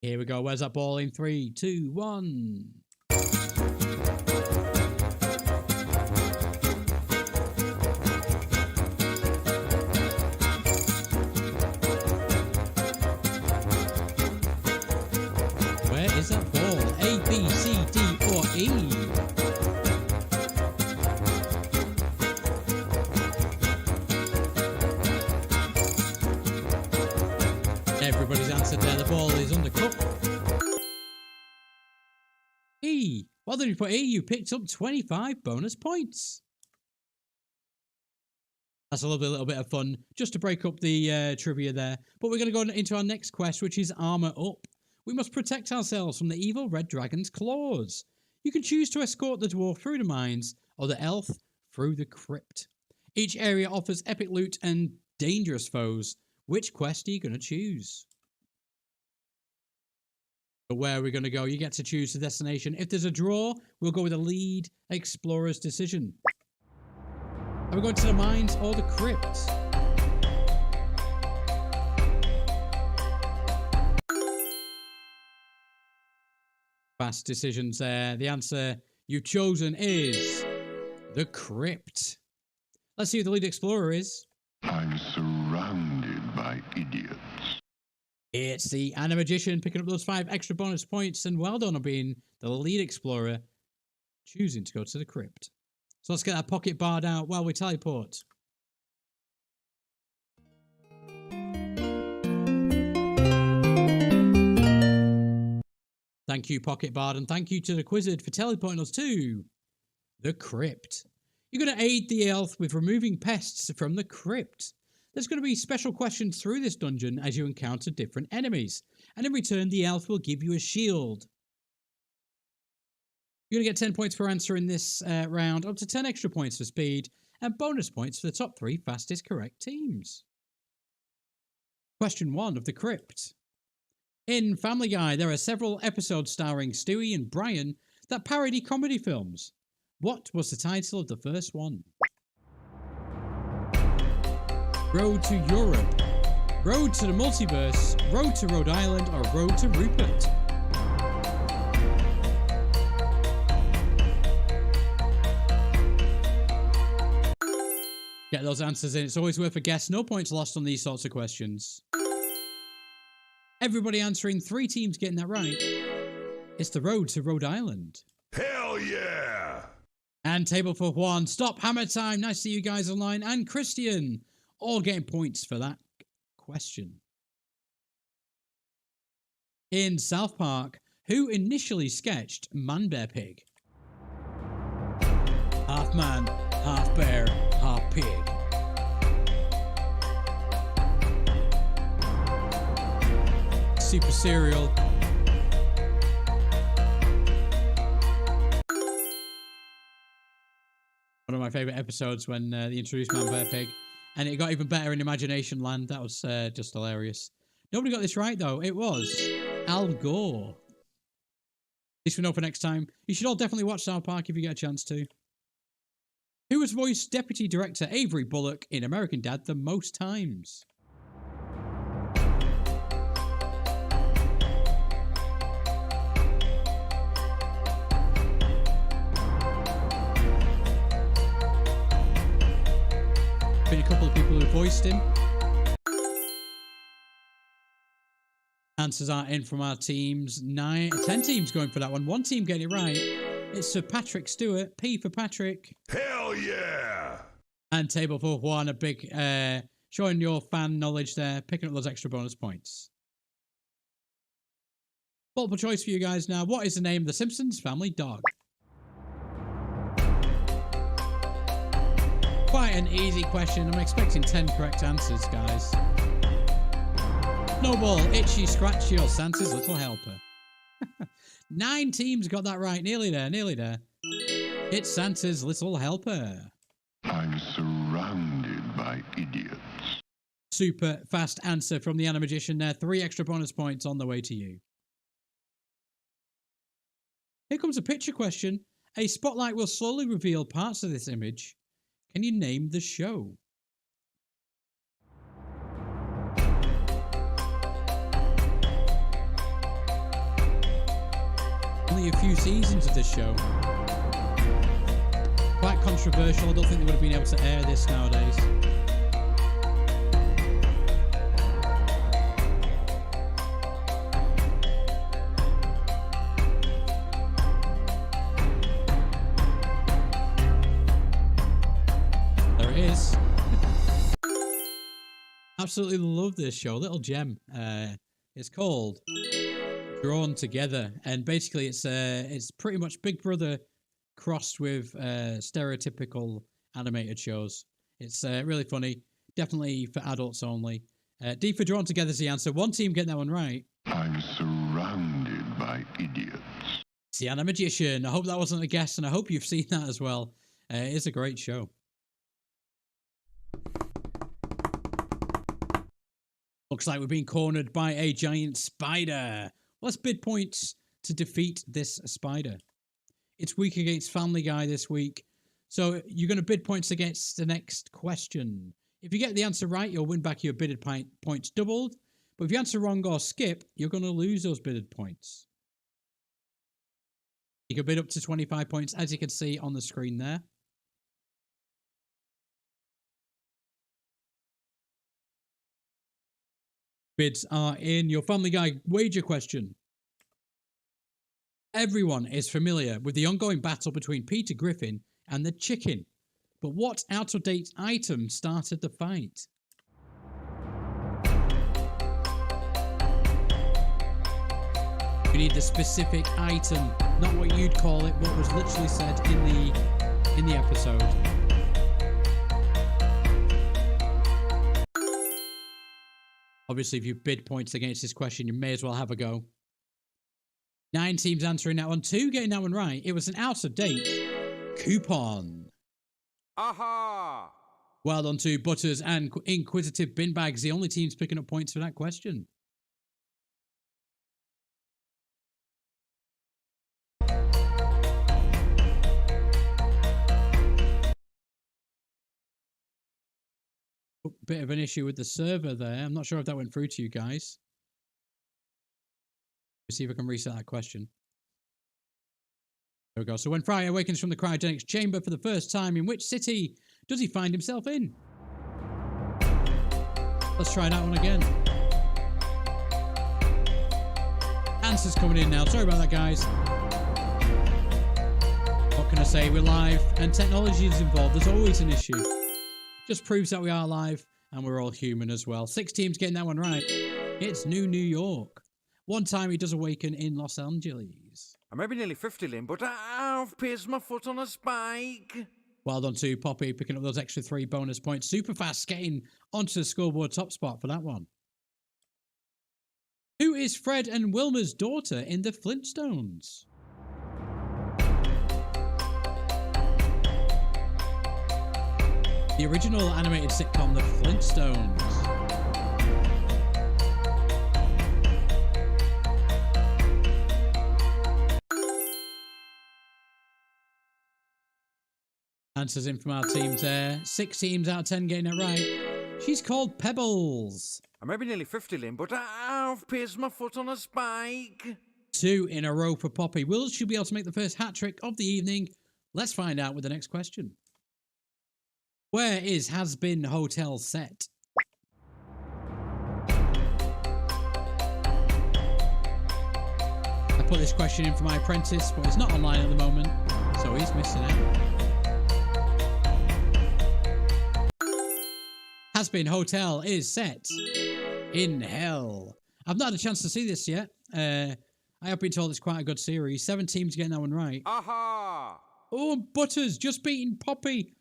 Here we go. Where's that ball in 3, 2, 1? Where is that ball? A, B, C, D, or E? Everybody's answered there. The ball is under cup. E. Well done, you put E. You picked up 25 bonus points. That's a lovely little bit of fun, just to break up the trivia there. But we're going to go into our next quest, which is Armour Up. We must protect ourselves from the evil red dragon's claws. You can choose to escort the dwarf through the mines or the elf through the crypt. Each area offers epic loot and dangerous foes. Which quest are you going to choose? But where are we going to go? You get to choose the destination. If there's a draw, we'll go with the lead explorer's decision. Are we going to the mines or the crypt? Fast decisions there. The answer you've chosen is the crypt. Let's see who the lead explorer is. I'm surrounded by idiots. It's the Animagician picking up those 5 extra bonus points, and well done on being the lead explorer, choosing to go to the crypt. So let's get that pocket bard out while we teleport. Thank you, Pocket Bard, and thank you to the Quizzard for teleporting us to the crypt. You're going to aid the elf with removing pests from the crypt. There's going to be special questions through this dungeon as you encounter different enemies, and in return, the elf will give you a shield. You're going to get 10 points per answer in this round, up to 10 extra points for speed, and bonus points for the top 3 fastest correct teams. Question 1 of the crypt. In Family Guy, there are several episodes starring Stewie and Brian that parody comedy films. What was the title of the first one? Road to Europe, Road to the Multiverse, Road to Rhode Island, or Road to Rupert? Get those answers in. It's always worth a guess. No points lost on these sorts of questions. Everybody answering, 3 teams getting that right. It's the Road to Rhode Island. Hell yeah! And table for Juan. Stop hammer time. Nice to see you guys online. And Christian. All getting points for that question. In South Park, who initially sketched Man Bear Pig? Half man, half bear, half pig. Super cereal. One of my favourite episodes when they introduced Man Bear Pig. And it got even better in Imagination Land. That was just hilarious. Nobody got this right, though. It was Al Gore. At least we know for next time. You should all definitely watch South Park if you get a chance to. Who has voiced Deputy Director Avery Bullock in American Dad the most times? Been a couple of people who voiced him. Answers are in from our teams. 10 teams going for that one. 1 team getting it right. It's Sir Patrick Stewart. P for Patrick. Hell yeah! And table for Juan. A big showing your fan knowledge there. Picking up those extra bonus points. Multiple choice for you guys now. What is the name of the Simpsons family dog? Quite an easy question. I'm expecting 10 correct answers, guys. Snowball, Itchy, Scratchy, or Santa's Little Helper? 9 teams got that right. Nearly there, nearly there. It's Santa's Little Helper. I'm surrounded by idiots. Super fast answer from the Animagician there. 3 extra bonus points on the way to you. Here comes a picture question. A spotlight will slowly reveal parts of this image. Can you name the show? Only a few seasons of this show. Quite controversial. I don't think they would have been able to air this nowadays. There it is. Absolutely love this show. Little gem. It's called Drawn Together, and basically it's pretty much Big Brother crossed with stereotypical animated shows. It's really funny, definitely for adults only. D for Drawn Together is the answer. One team getting that one right. I'm surrounded by idiots. It's the Animagician. I hope that wasn't a guess, and I hope you've seen that as well. It is a great show. Looks like we're being cornered by a giant spider. Let's bid points to defeat this spider. It's weak against Family Guy this week, so you're going to bid points against the next question. If you get the answer right, you'll win back your bidded points doubled. But if you answer wrong or skip, you're going to lose those bidded points. You can bid up to 25 points, as you can see on the screen there. Bids are in. Your Family Guy wager question. Everyone is familiar with the ongoing battle between Peter Griffin and the chicken. But what out-of-date item started the fight? You need the specific item, not what you'd call it, what was literally said in the episode. Obviously, if you bid points against this question, you may as well have a go. 9 teams answering that one, 2 getting that one right. It was an out-of-date coupon. Aha! Well done to Butters and Inquisitive Bin Bags, the only teams picking up points for that question. Bit of an issue with the server there. I'm not sure if that went through to you guys. Let's see if I can reset that question. There we go. So when Fry awakens from the cryogenics chamber for the first time, in which city does he find himself in? Let's try that one again. Answers coming in now. Sorry about that, guys. What can I say? We're live and technology is involved. There's always an issue. Just proves that we are live and we're all human as well. 6 teams getting that one right. It's New York. One time he does awaken in Los Angeles. I may be nearly 50, Lynn, but I've placed my foot on a spike. Well done to Poppy, picking up those extra 3 bonus points. Super fast, getting onto the scoreboard top spot for that one. Who is Fred and Wilma's daughter in the Flintstones? The original animated sitcom, The Flintstones. Answers in from our teams there. 6 teams out of 10 getting it right. She's called Pebbles. I may be nearly 50, Lynn, but I've placed my foot on a spike. 2 in a row for Poppy. Will she be able to make the first hat trick of the evening? Let's find out with the next question. Where is Has Been Hotel set? I put this question in for my apprentice, but he's not online at the moment, so he's missing out. Has Been Hotel is set in hell. I've not had a chance to see this yet. I I have been told it's quite a good series. 7 teams getting that one right. Aha! Oh, Butters just beating Poppy.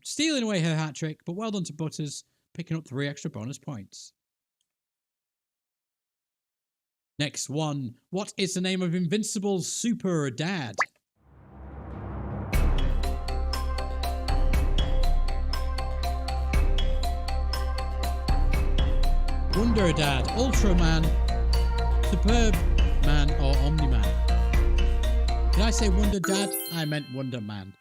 Stealing away her hat trick, but well done to Butters, picking up 3 extra bonus points. Next one. What is the name of Invincible's super dad? Wonder Dad, Ultraman, Superb Man, or Omni-Man? Did I say Wonder Dad? I meant Wonder Man.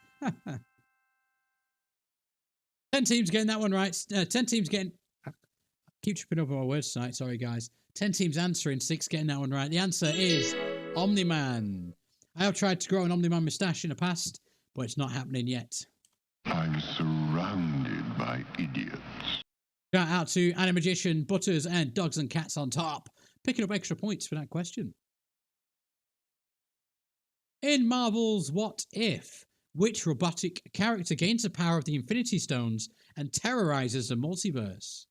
10 teams getting that one right. 10 teams getting... I keep tripping over my words tonight. Sorry, guys. 10 teams answering, 6 getting that one right. The answer is Omni-Man. I have tried to grow an Omni-Man moustache in the past, but it's not happening yet. I'm surrounded by idiots. Shout out to Animagician, Butters, and Dogs and Cats on top, picking up extra points for that question. In Marvel's What If, which robotic character gains the power of the Infinity Stones and terrorizes the multiverse?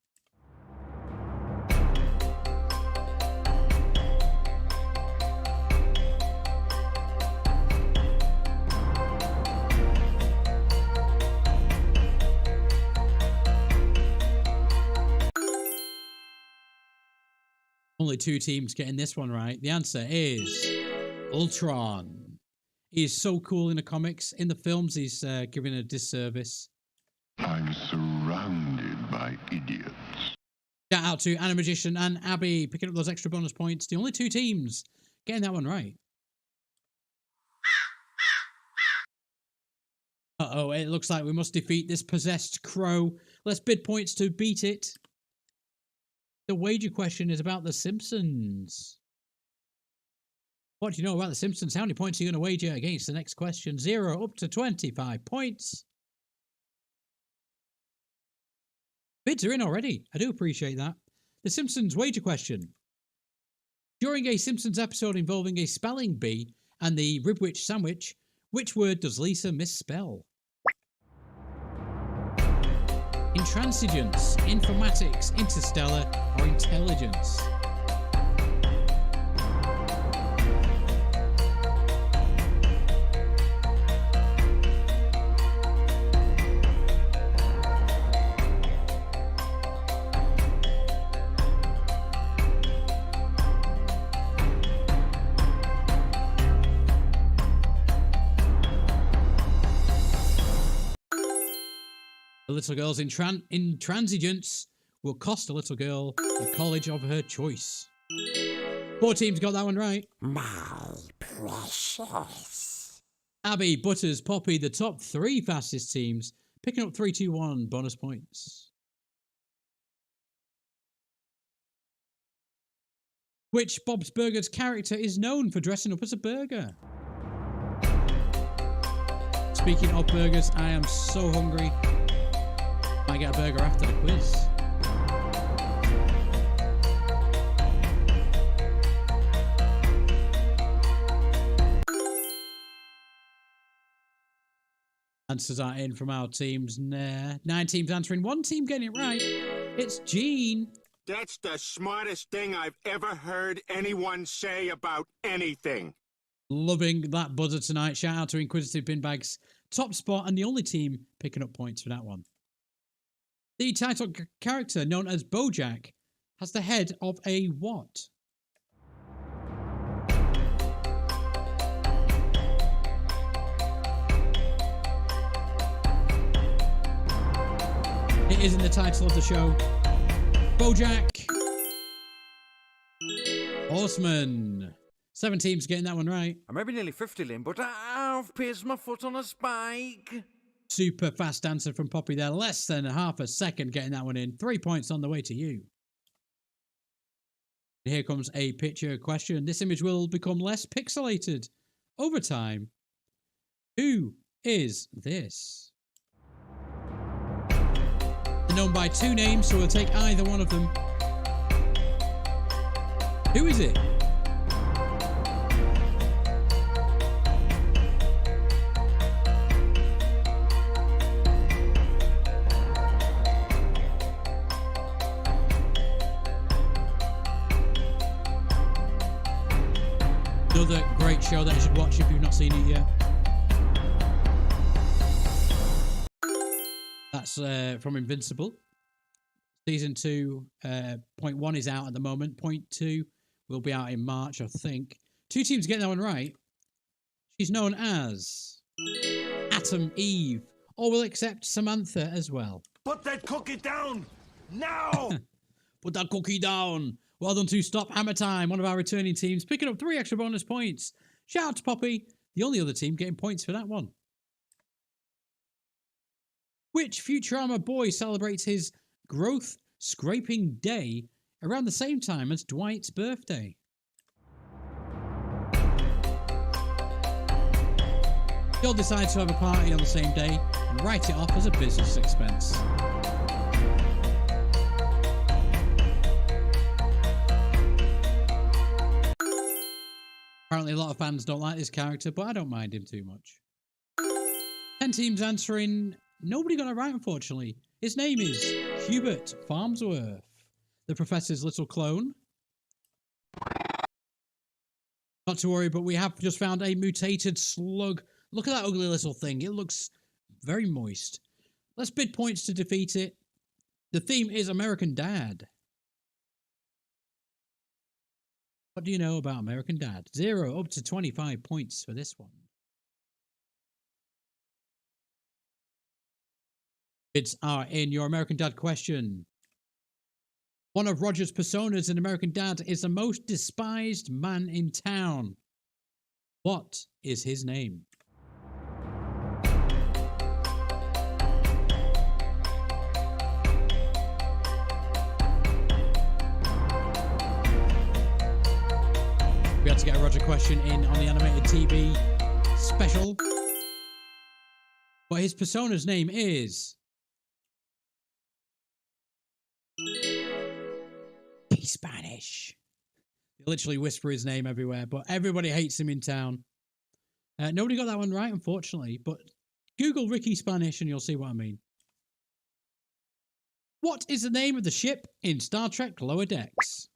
Only 2 teams getting this one right. The answer is Ultron. He is so cool in the comics. In the films, he's giving a disservice. I'm surrounded by idiots. Shout out to Animagician and Abby, picking up those extra bonus points. The only 2 teams getting that one right. Uh-oh, it looks like we must defeat this possessed crow. Let's bid points to beat it. The wager question is about The Simpsons. What do you know about The Simpsons? How many points are you going to wager against the next question? 0 up to 25 points. Bids are in already. I do appreciate that. The Simpsons wager question. During a Simpsons episode involving a spelling bee and the Ribwich sandwich, which word does Lisa misspell? Intransigence, informatics, interstellar, or intelligence? The little girl's intransigence will cost a little girl the college of her choice. 4 teams got that one right. My precious. Abby, Butters, Poppy, the top 3 fastest teams, picking up 3-2-1 bonus points. Which Bob's Burgers character is known for dressing up as a burger? Speaking of burgers, I am so hungry. Might get a burger after the quiz. Answers are in from our teams. 9 teams answering, 1 team getting it right. It's Gene. That's the smartest thing I've ever heard anyone say about anything. Loving that buzzer tonight. Shout out to Inquisitive Binbags. Top spot and the only team picking up points for that one. The title character, known as Bojack, has the head of a what? It is in the title of the show. Bojack Horseman. 7 teams getting that one right. I may be nearly 50, Lynn, but I've pierced my foot on a spike. Super fast answer from Poppy there. Less than half a second getting that one in. 3 points on the way to you. And here comes a picture question. This image will become less pixelated over time. Who is this? They're known by 2 names, so we'll take either one of them. Who is it? show that you should watch if you've not seen it yet. That's from Invincible. Season 2, point 1 is out at the moment. Point 2 will be out in March, I think. 2 teams getting that one right. She's known as Atom Eve, or we'll accept Samantha as well. Put that cookie down now! Put that cookie down. Well done to Stop Hammer Time, one of our returning teams, picking up 3 extra bonus points. Shout out to Poppy, the only other team getting points for that one. Which Futurama boy celebrates his growth scraping day around the same time as Dwight's birthday? They all decide to have a party on the same day and write it off as a business expense. Apparently a lot of fans don't like this character, but I don't mind him too much. 10 teams answering. Nobody got it right, unfortunately. His name is Hubert Farnsworth, the professor's little clone. Not to worry, but we have just found a mutated slug. Look at that ugly little thing. It looks very moist. Let's bid points to defeat it. The theme is American Dad. What do you know about American Dad? 0 up to 25 points for this one. Bids are in. Your American Dad question. One of Roger's personas in American Dad is the most despised man in town. What is his name? We had to get a Roger question in on the animated TV special. But his persona's name is Spanish. They literally whisper his name everywhere, but everybody hates him in town. Nobody got that one right, unfortunately, but Google Ricky Spanish and you'll see what I mean. What is the name of the ship in Star Trek Lower Decks?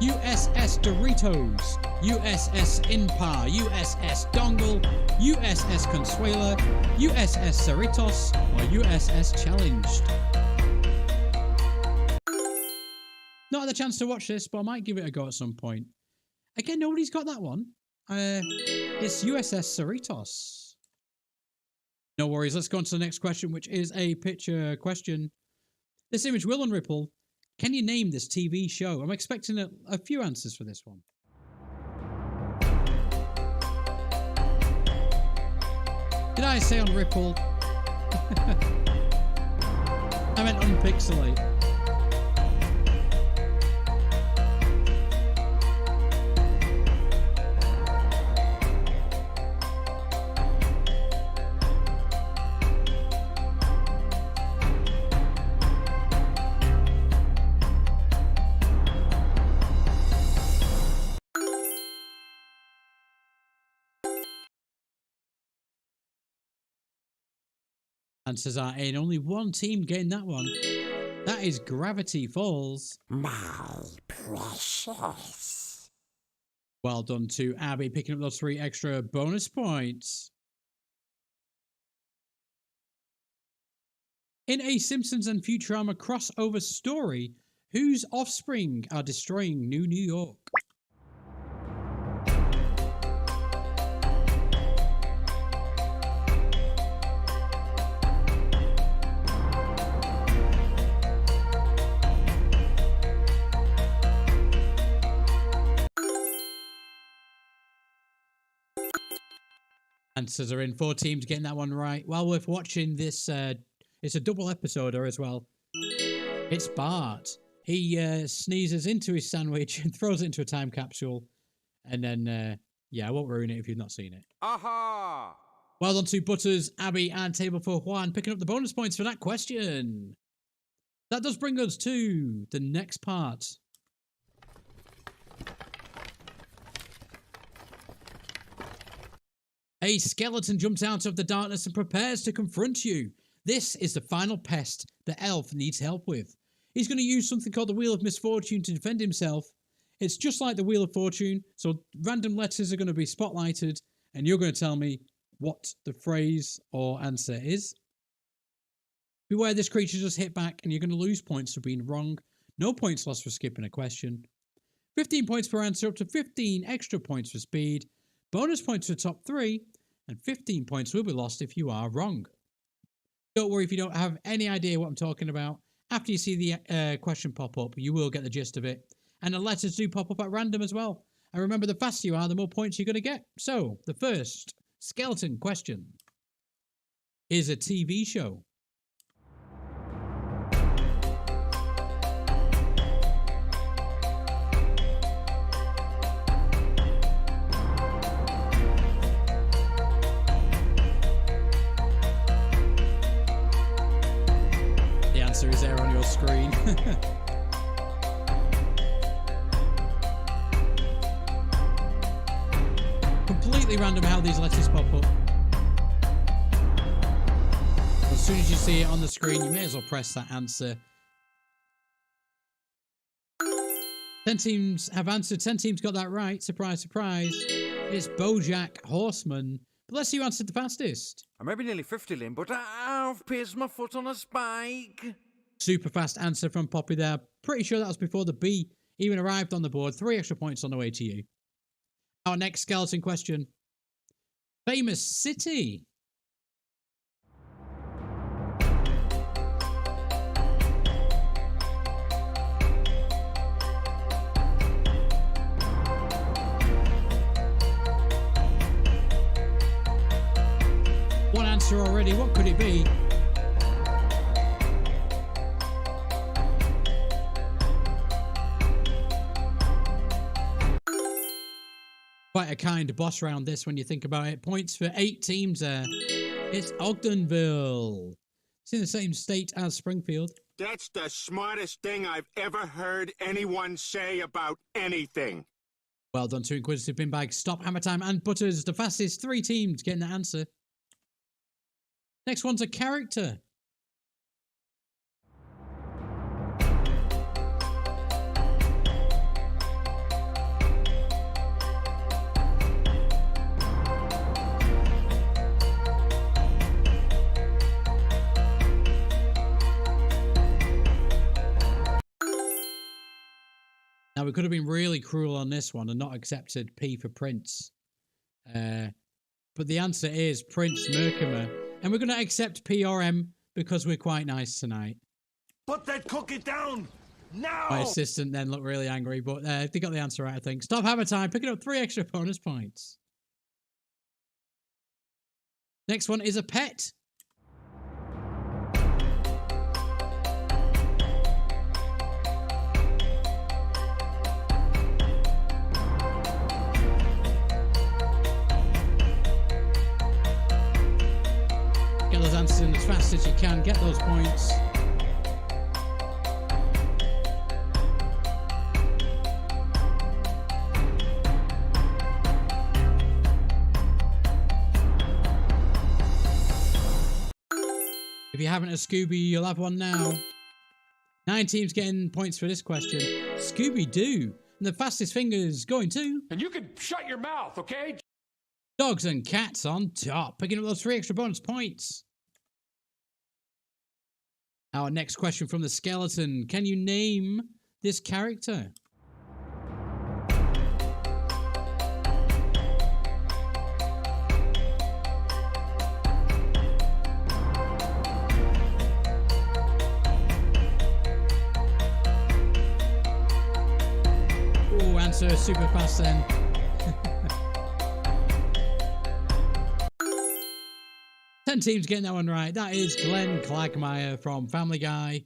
USS Doritos, USS Inpa, USS Dongle, USS Consuela, USS Cerritos, or USS Challenged? Not had the chance to watch this, but I might give it a go at some point. Again, nobody's got that one. It's USS Cerritos. No worries, let's go on to the next question, which is a picture question. This image will unripple. Can you name this TV show? I'm expecting a few answers for this one. Did I say unripple? I meant unpixelate. Answers are in. Only one team getting that one. That is Gravity Falls. My precious. Well done to Abby, picking up those 3 extra bonus points. In a Simpsons and Futurama crossover story, whose offspring are destroying New York? Answers are in. 4 teams getting that one right. Well worth watching this. It's a double episoder as well. It's Bart. He sneezes into his sandwich and throws it into a time capsule. And then, yeah, I won't ruin it if you've not seen it. Aha! Well done to Butters, Abby, and Table for Juan, picking up the bonus points for that question. That does bring us to the next part. A skeleton jumps out of the darkness and prepares to confront you. This is the final pest the elf needs help with. He's going to use something called the Wheel of Misfortune to defend himself. It's just like the Wheel of Fortune. So random letters are going to be spotlighted and you're going to tell me what the phrase or answer is. Beware, this creature just hit back and you're going to lose points for being wrong. No points lost for skipping a question. 15 points per answer, up to 15 extra points for speed. Bonus points for top 3. And 15 points will be lost if you are wrong. Don't worry if you don't have any idea what I'm talking about. After you see the question pop up, you will get the gist of it. And the letters do pop up at random as well. And remember, the faster you are, the more points you're going to get. So, the first skeleton question is a TV show. The answer is there on your screen. Completely random how these letters pop up. As soon as you see it on the screen, you may as well press that answer. 10 teams have answered. 10 teams got that right. Surprise, surprise. It's BoJack Horseman. But let's see who answered the fastest. I may be nearly 50, Lynn, but I've placed my foot on a spike. Super fast answer from Poppy there. Pretty sure that was before the B even arrived on the board. 3 extra points on the way to you. Our next skeleton question. Famous city. One answer already. What could it be? Quite a kind boss round this when you think about it. Points for 8 teams there. It's Ogdenville. It's in the same state as Springfield. That's the smartest thing I've ever heard anyone say about anything. Well done to Inquisitive Binbag, Stop, Hammer Time, and Butters. The fastest 3 teams getting the answer. Next one's a character. Now, we could have been really cruel on this one and not accepted P for Prince. But the answer is Prince Merkimer. And we're going to accept P or M because we're quite nice tonight. Put that cookie down now! My assistant then looked really angry, but they got the answer right, I think. Stop Hammer Time, picking up 3 extra bonus points. Next one is a pet. Get those answers in as fast as you can. Get those points. If you haven't a Scooby, you'll have one now. 9 teams getting points for this question. Scooby-Doo. And the fastest fingers going to... And you can shut your mouth, okay? Dogs and cats on top, picking up those 3 extra bonus points. Our next question from the skeleton. Can you name this character? Oh, answer super fast then. Ten teams getting that one right. That is Glenn Quagmire from Family Guy.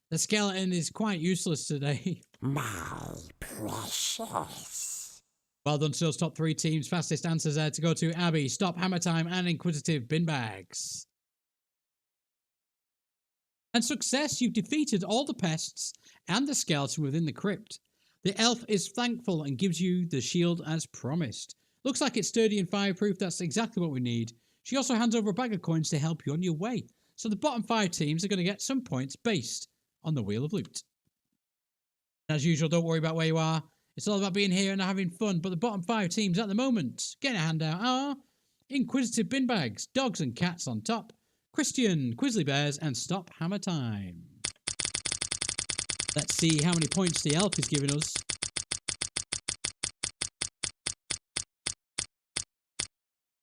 The skeleton is quite useless today. My precious. Well done to those top 3 teams. Fastest answers there to go to Abby, Stop, Hammer Time, and Inquisitive Binbags. And success, you've defeated all the pests and the skeleton within the crypt. The elf is thankful and gives you the shield as promised. Looks like it's sturdy and fireproof. That's exactly what we need. She also hands over a bag of coins to help you on your way. So the bottom 5 teams are going to get some points based on the Wheel of Loot. As usual, don't worry about where you are. It's all about being here and having fun, but the bottom 5 teams at the moment, getting a handout, are Inquisitive Bin Bags, Dogs and Cats on top, Christian, Quizzly Bears, and Stop Hammer Time. Let's see how many points the elf is giving us.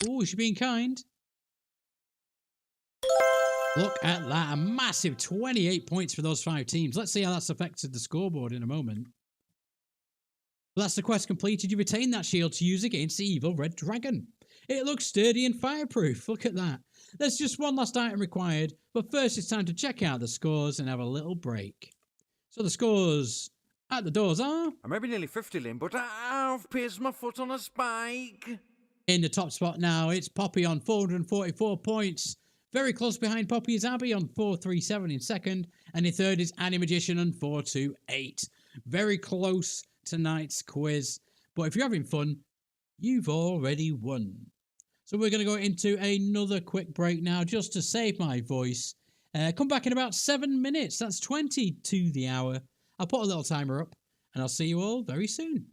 Ooh, is she being kind? Look at that, a massive 28 points for those 5 teams. Let's see how that's affected the scoreboard in a moment. Well, that's the quest completed. You retain that shield to use against the evil red dragon. It looks sturdy and fireproof. Look at that. There's just one last item required, but first it's time to check out the scores and have a little break. So the scores at the doors are... I may be nearly 50, Lynn, but I've placed my foot on a spike. In the top spot now, it's Poppy on 444 points. Very close behind Poppy is Abby on 437 in second, and in third is Annie Magician on 428. Very close tonight's quiz, but if you're having fun, you've already won. So we're going to go into another quick break now just to save my voice. Come back in about 7 minutes. That's 20 to the hour. I'll put a little timer up, and I'll see you all very soon.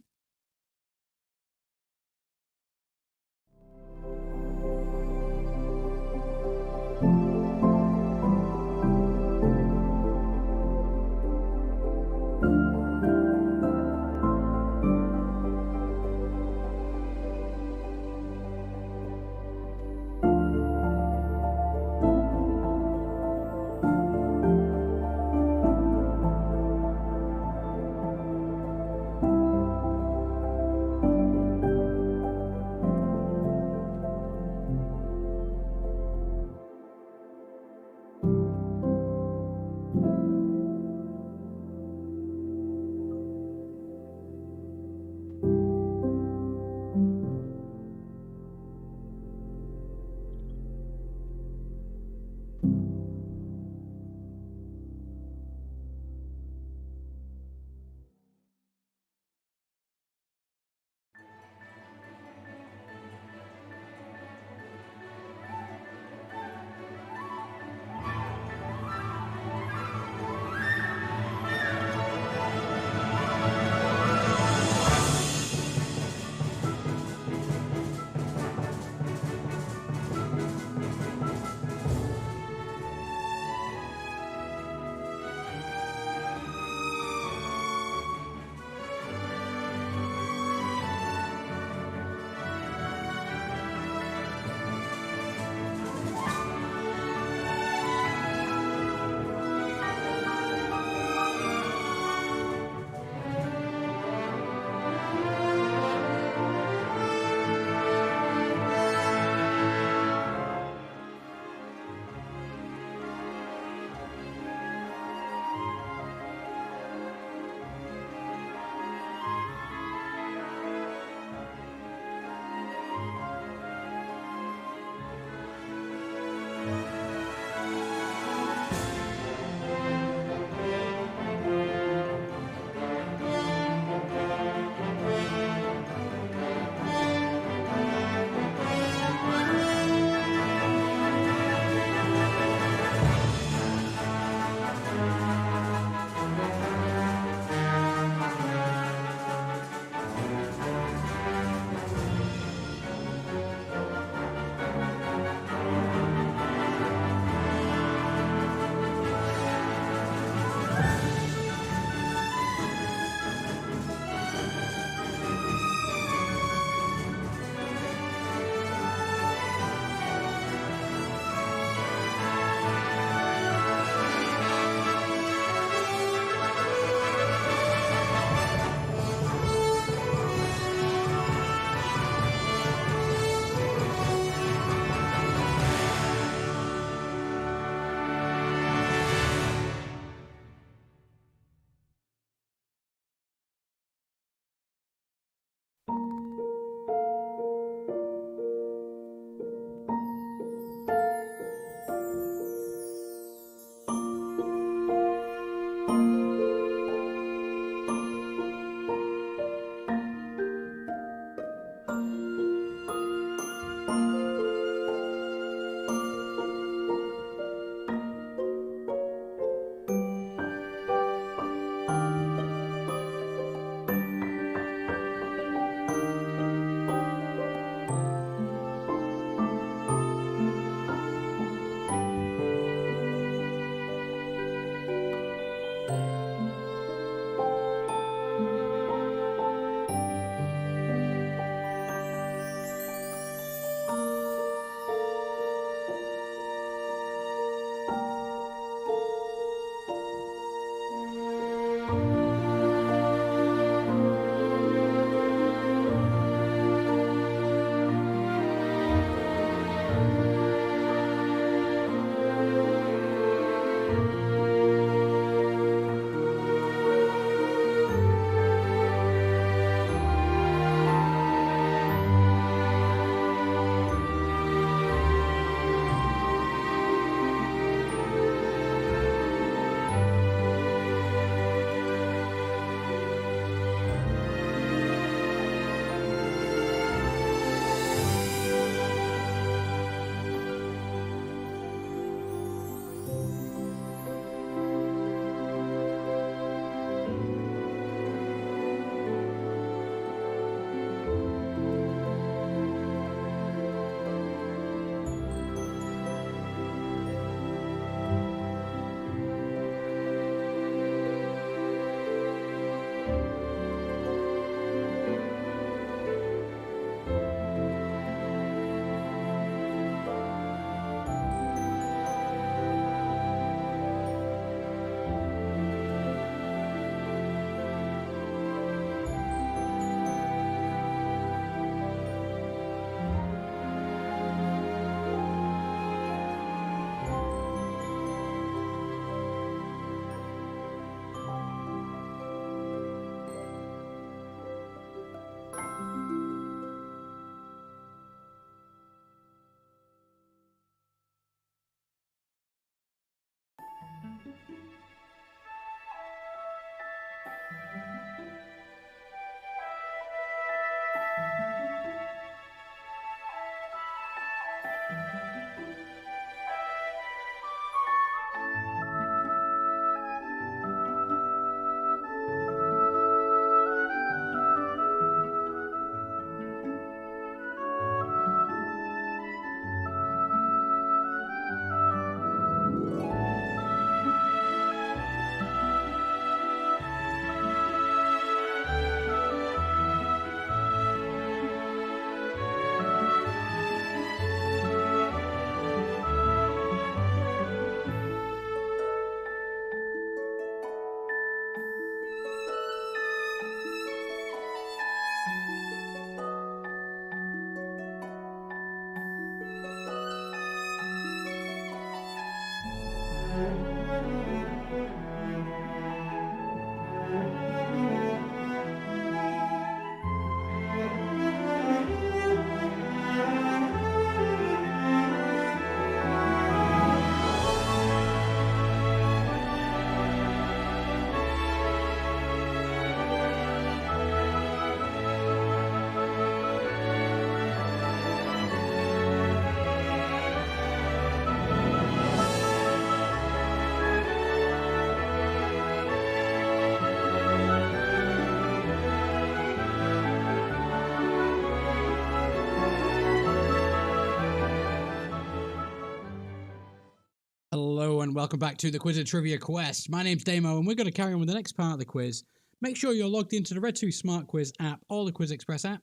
welcome back to the Quizzard Trivia Quest. My name's Daimo, and we're going to carry on with the next part of the quiz. Make sure you're logged into the RedTooth SmartQuiz app or the QuizXpress app.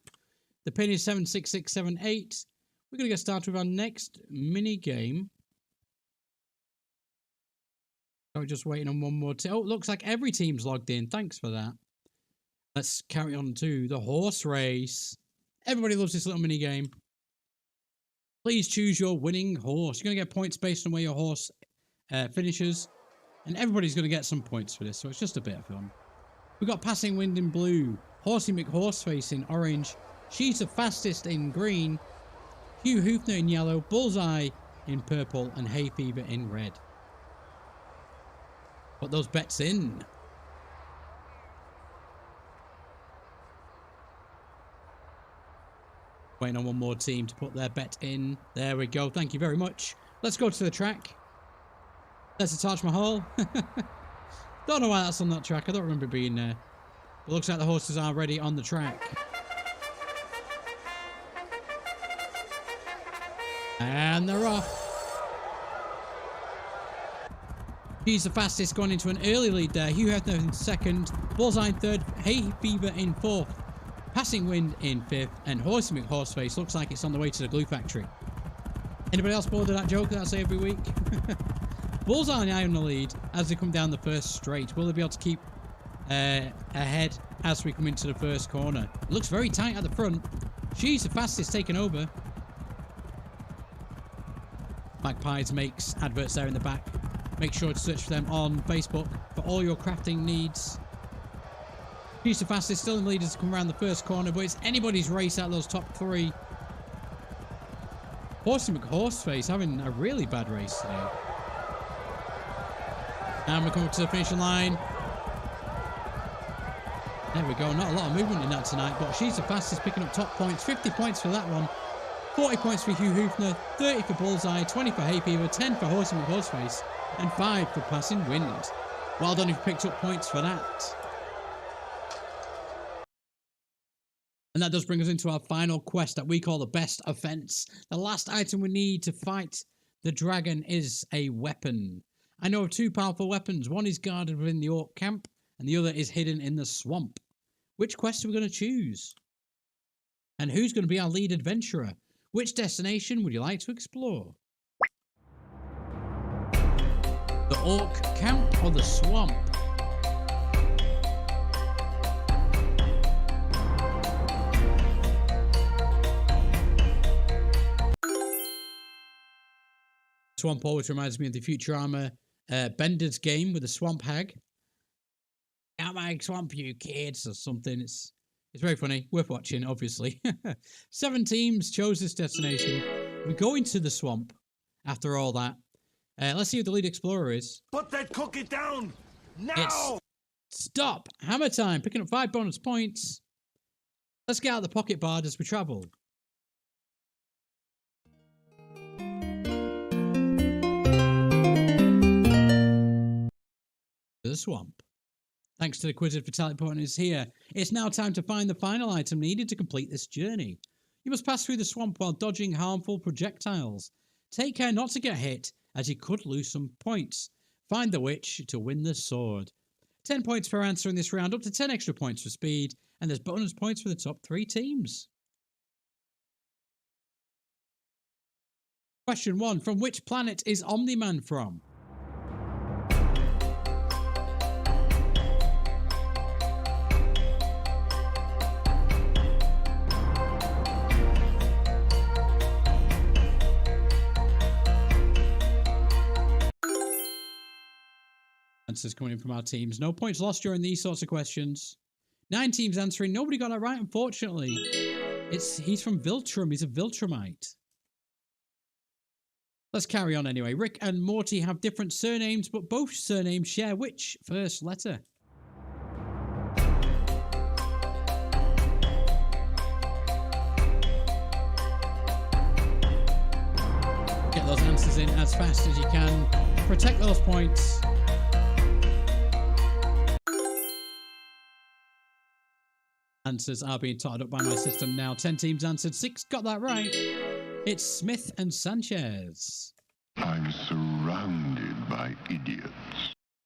The pin is 76678. We're going to get started with our next mini game. We're just waiting on one more. Oh, it looks like every team's logged in. Thanks for that. Let's carry on to the horse race. Everybody loves this little mini game. Please choose your winning horse. You're going to get points based on where your horse finishes. And everybody's going to get some points for this, so it's just a bit of fun. We've got Passing Wind in blue, Horsey McHorseface in orange, She's the Fastest in green, Hugh Hoofner in yellow, Bullseye in purple, and Hay Fever in red. Put those bets in. Waiting on one more team to put their bet in. There we go. Thank you very much. Let's go to the track. There's the Taj Mahal. Don't know why that's on that track. I don't remember being there. But looks like the horses are ready on the track. And they're off. She's the Fastest, going into an early lead there. Hugh Hefner in second. Bullseye in third. Hay Fever in fourth. Passing Wind in fifth. And Horsey McHorseface looks like it's on the way to the glue factory. Anybody else bored of that joke that I say every week? Bullseye and I on the lead as they come down the first straight. Will they be able to keep ahead as we come into the first corner? It looks very tight at the front. She's the Fastest, taking over. Magpies makes adverts there in the back. Make sure to search for them on Facebook for all your crafting needs. She's the Fastest, still in the lead as they come around the first corner, but it's anybody's race out of those top three. Horsey McHorseface having a really bad race today. And we're coming to the finishing line. There we go. Not a lot of movement in that tonight, but She's the Fastest, picking up top points. 50 points for that one. 40 points for Hugh Hoofner, 30 for Bullseye, 20 for Hay Fever, 10 for Horsey McHorseface, and 5 for Passing Wind. Well done if you picked up points for that. And that does bring us into our final quest that we call the best offense. The last item we need to fight the dragon is a weapon. I know of two powerful weapons. One is guarded within the orc camp, and the other is hidden in the swamp. Which quest are we going to choose? And who's going to be our lead adventurer? Which destination would you like to explore? The orc camp or the swamp? Swamp always reminds me of the Futurama Bender's game with the swamp hag. Can't I swamp you kids or something? It's very funny. Worth watching, obviously. 7 teams chose this destination. We go into the swamp after all that. Let's see who the lead explorer is. Put that cookie down now! It's stop. Hammer time. Picking up 5 bonus points. Let's get out the pocket bard as we travel. The swamp. Thanks to the Quizzard for talent partners here. It's now time to find the final item needed to complete this journey. You must pass through the swamp while dodging harmful projectiles. Take care not to get hit, as you could lose some points. Find the witch to win the sword. 10 points per answer in this round, up to 10 extra points for speed, and there's bonus points for the top 3 teams. Question 1. From which planet is Omni-Man from? Answers coming in from our teams. No points lost during these sorts of questions. 9 teams answering. Nobody got that right, unfortunately. He's from Viltrum. He's a Viltrumite. Let's carry on anyway. Rick and Morty have different surnames, but both surnames share which first letter? Get those answers in as fast as you can. Protect those points. Answers are being totted up by my system now. 10 teams answered. 6 got that right. It's Smith and Sanchez. I'm surrounded by idiots.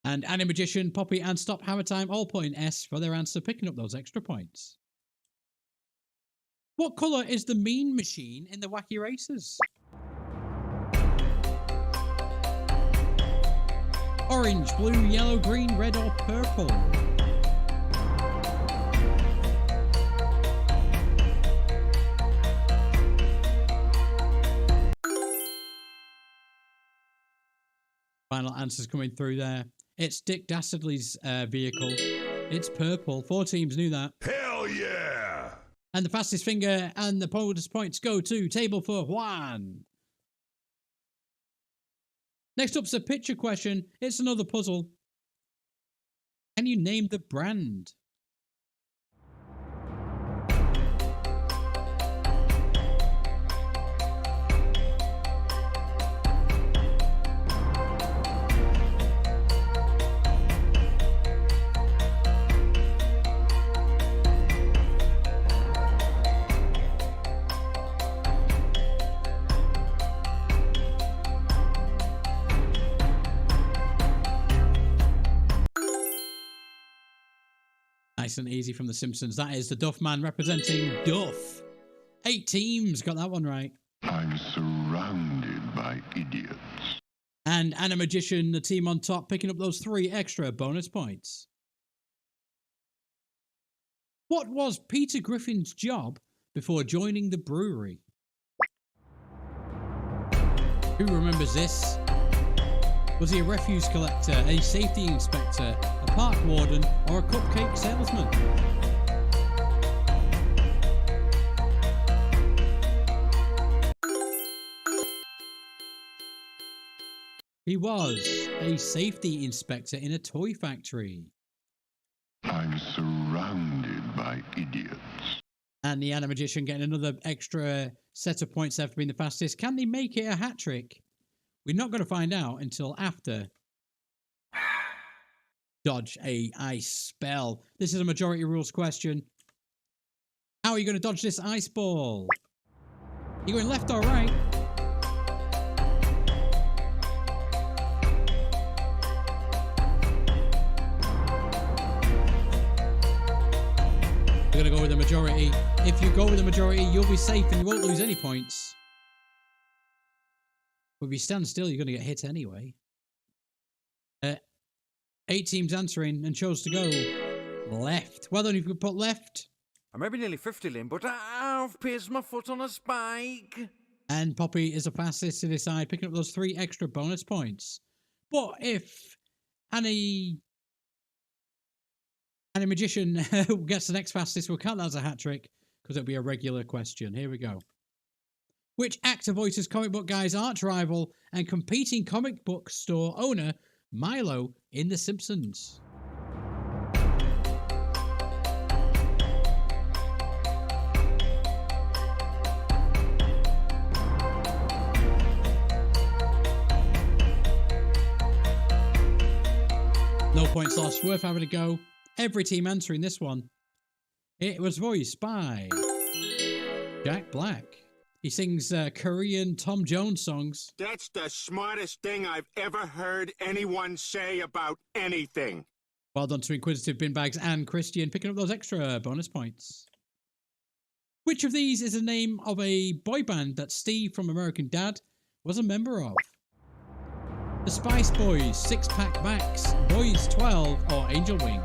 And Annie Magician, Poppy, and Stop Hammer Time all put in S for their answer, picking up those extra points. What colour is the Mean Machine in the Wacky Races? Orange, blue, yellow, green, red, or purple? Final answers coming through there. It's Dick Dastardly's vehicle. It's purple. 4 teams knew that. Hell yeah! And the fastest finger and the bonus points go to Table for Juan. Next up's a picture question. It's another puzzle. Can you name the brand? Nice and easy from The Simpsons. That is the Duff Man representing Duff. 8 teams got that one right. I'm surrounded by idiots. And Anna Magician, the team on top, picking up those 3 extra bonus points. What was Peter Griffin's job before joining the brewery? Who remembers this? Was he a refuse collector, a safety inspector, a park warden, or a cupcake salesman? He was a safety inspector in a toy factory. I'm surrounded by idiots. And the Anna Magician getting another extra set of points there for being the fastest. Can they make it a hat trick? We're not going to find out until after. Dodge a ice spell. This is a majority rules question. How are you going to dodge this ice ball? You going left or right? We're going to go with the majority. If you go with the majority, you'll be safe and you won't lose any points. But if you stand still, you're going to get hit anyway. 8 teams answering and chose to go left. Well done if you could put left. I may be nearly 50, Lynn, but I've placed my foot on a spike. And Poppy is the fastest to decide, picking up those 3 extra bonus points. But if Annie Magician gets the next fastest, we'll count that as a hat trick because it'll be a regular question. Here we go. Which actor voices comic book guy's arch rival and competing comic book store owner Milo in The Simpsons? No points lost, worth having a go. Every team answering this one. It was voiced by Jack Black. He sings Korean Tom Jones songs. That's the smartest thing I've ever heard anyone say about anything. Well done to Inquisitive Binbags and Christian, picking up those extra bonus points. Which of these is the name of a boy band that Steve from American Dad was a member of? The Spice Boys, Six Pack Backs, Boys 12, or Angel Wing?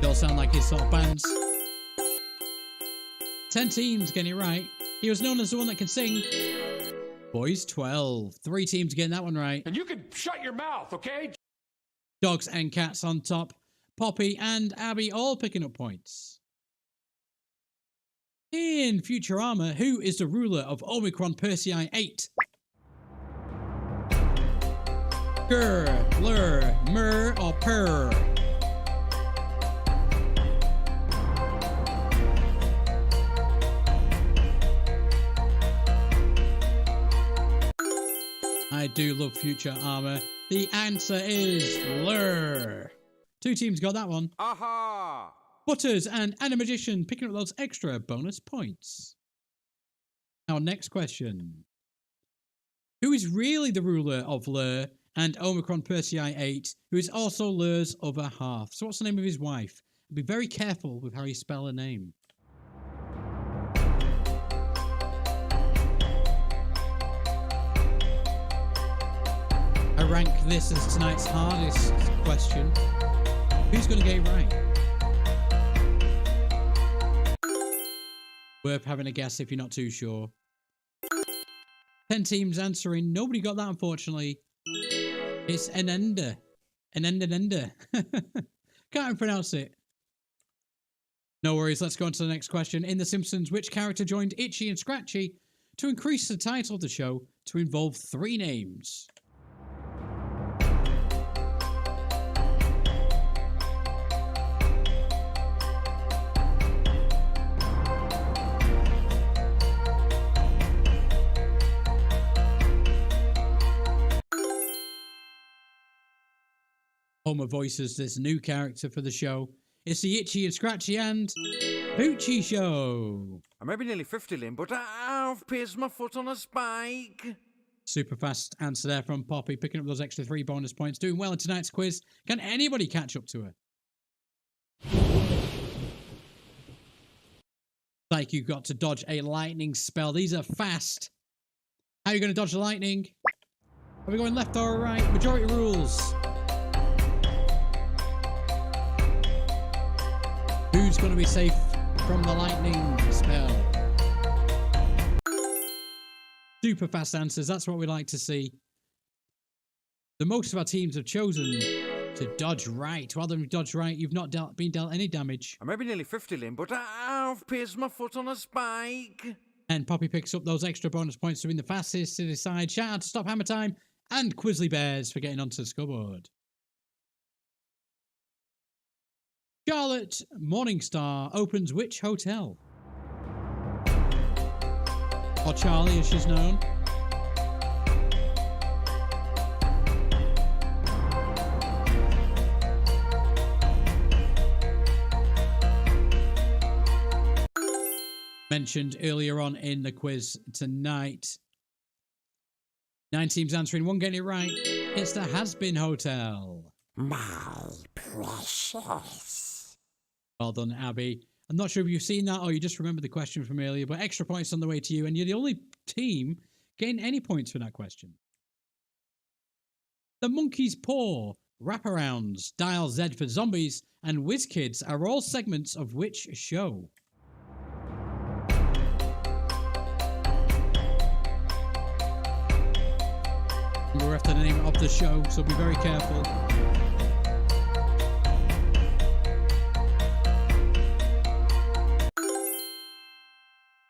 They all sound like his sort of bands. 10 teams getting it right. He was known as the one that can sing. Boys 12. 3 teams getting that one right. And you can shut your mouth, okay? Dogs and cats on top. Poppy and Abby all picking up points. In Futurama, who is the ruler of Omicron Persei 8? Grr, blur, mur, or purr? I do love Futurama. The answer is Lur. 2 teams got that one. Aha! Butters and Anna Magician picking up those extra bonus points. Our next question. Who is really the ruler of Lur and Omicron Persei 8, who is also Lur's other half? So what's the name of his wife? Be very careful with how you spell her name. I rank this as tonight's hardest question. Who's going to get it right? Worth having a guess if you're not too sure. 10 teams answering. Nobody got that, unfortunately. It's Enenda. Enenda. Can't even pronounce it. No worries, let's go on to the next question. In The Simpsons, which character joined Itchy and Scratchy to increase the title of the show to involve 3 names? Homer voices this new character for the show. It's the Itchy and Scratchy and Poochie Show. I may be nearly 50, Lynn, but I've pierced my foot on a spike. Super fast answer there from Poppy, picking up those extra 3 bonus points. Doing well in tonight's quiz. Can anybody catch up to her? Like you've got to dodge a lightning spell. These are fast. How are you going to dodge the lightning? Are we going left or right? Majority rules. Who's going to be safe from the lightning spell? Super fast answers. That's what we like to see. The most of our teams have chosen to dodge right. Well, then dodge right, you've not been dealt any damage. I may be nearly 50, Lynn, but I've pierced my foot on a spike. And Poppy picks up those extra bonus points to win the fastest to decide. Shout out to Stop Hammer Time and Quizzly Bears for getting onto the scoreboard. Charlotte Morningstar opens which hotel? Or Charlie, as she's known. Mentioned earlier on in the quiz tonight. 9 teams answering, 1 getting it right. It's the Has-Been Hotel. My precious. Well done, Abby. I'm not sure if you've seen that or you just remember the question from earlier, but extra points on the way to you, and you're the only team getting any points for that question. The Monkey's Paw, Wraparounds, Dial Z for Zombies, and Whiz Kids are all segments of which show? We're after the name of the show, so be very careful.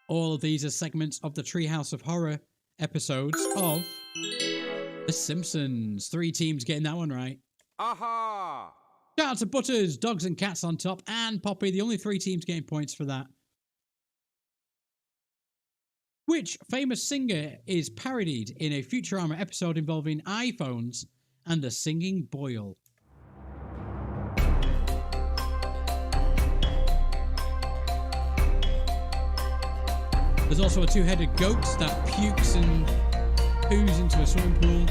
All of these are segments of the Treehouse of Horror episodes of The Simpsons. 3 teams getting that one right. Aha! Shout out to Butters, Dogs and Cats on top, and Poppy, the only 3 teams getting points for that. Which famous singer is parodied in a Futurama episode involving iPhones and a singing boil? There's also a 2-headed goat that pukes and poos into a swimming pool.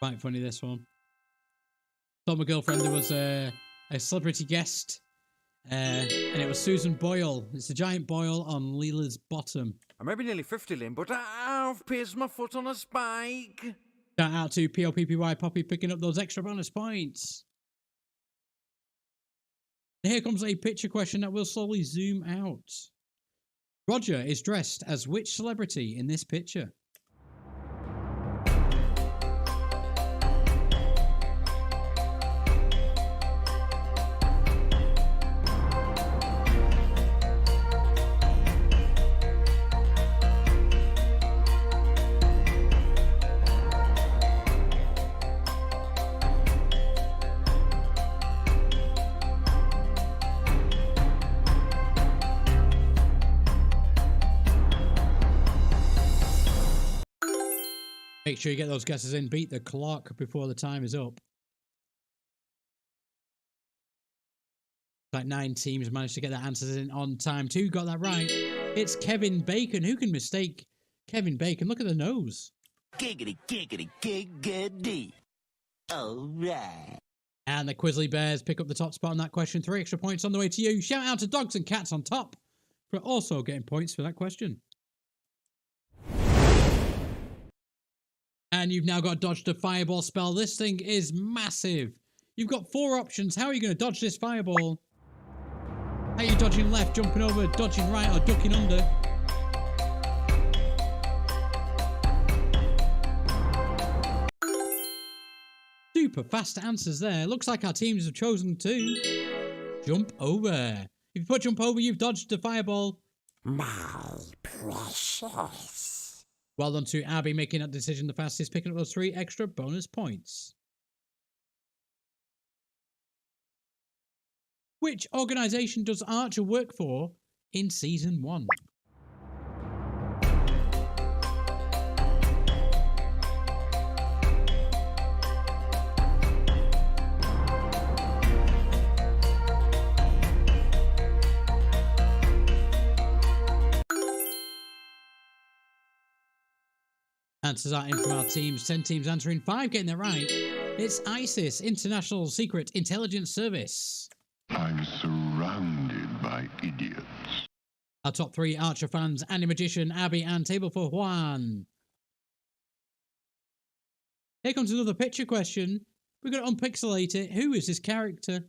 Quite funny, this one. Told my girlfriend there was a celebrity guest, and it was Susan Boyle. It's a giant boil on Leela's bottom. I may be nearly 50, Lynn, but I've pierced my foot on a spike. Shout out to Poppy Poppy picking up those extra bonus points. And here comes a picture question that will slowly zoom out. Roger is dressed as which celebrity in this picture? Make sure you get those guesses in. Beat the clock before the time is up. Like 9 teams managed to get their answers in on time. 2 got that right. It's Kevin Bacon. Who can mistake Kevin Bacon? Look at the nose. Giggity, giggity, giggity. All right. And the Quizzly Bears pick up the top spot on that question. 3 extra points on the way to you. Shout out to Dogs and Cats on top for also getting points for that question. And you've now got dodged a fireball spell. This thing is massive. You've got 4 options. How are you going to dodge this fireball? Are you dodging left, jumping over, dodging right, or ducking under? Super fast answers there. Looks like our teams have chosen to jump over. If you put jump over, you've dodged the fireball. My precious. Well done to Abby making that decision the fastest, picking up those 3 extra bonus points. Which organisation does Archer work for in Season 1? Answers are in from our teams. 10 teams answering, 5 getting that right. It's ISIS, International Secret Intelligence Service. I'm surrounded by idiots. Our top 3 Archer fans, Andy Magician, Abby, and Table for Juan. Here comes another picture question. We're going to unpixelate it. Who is this character?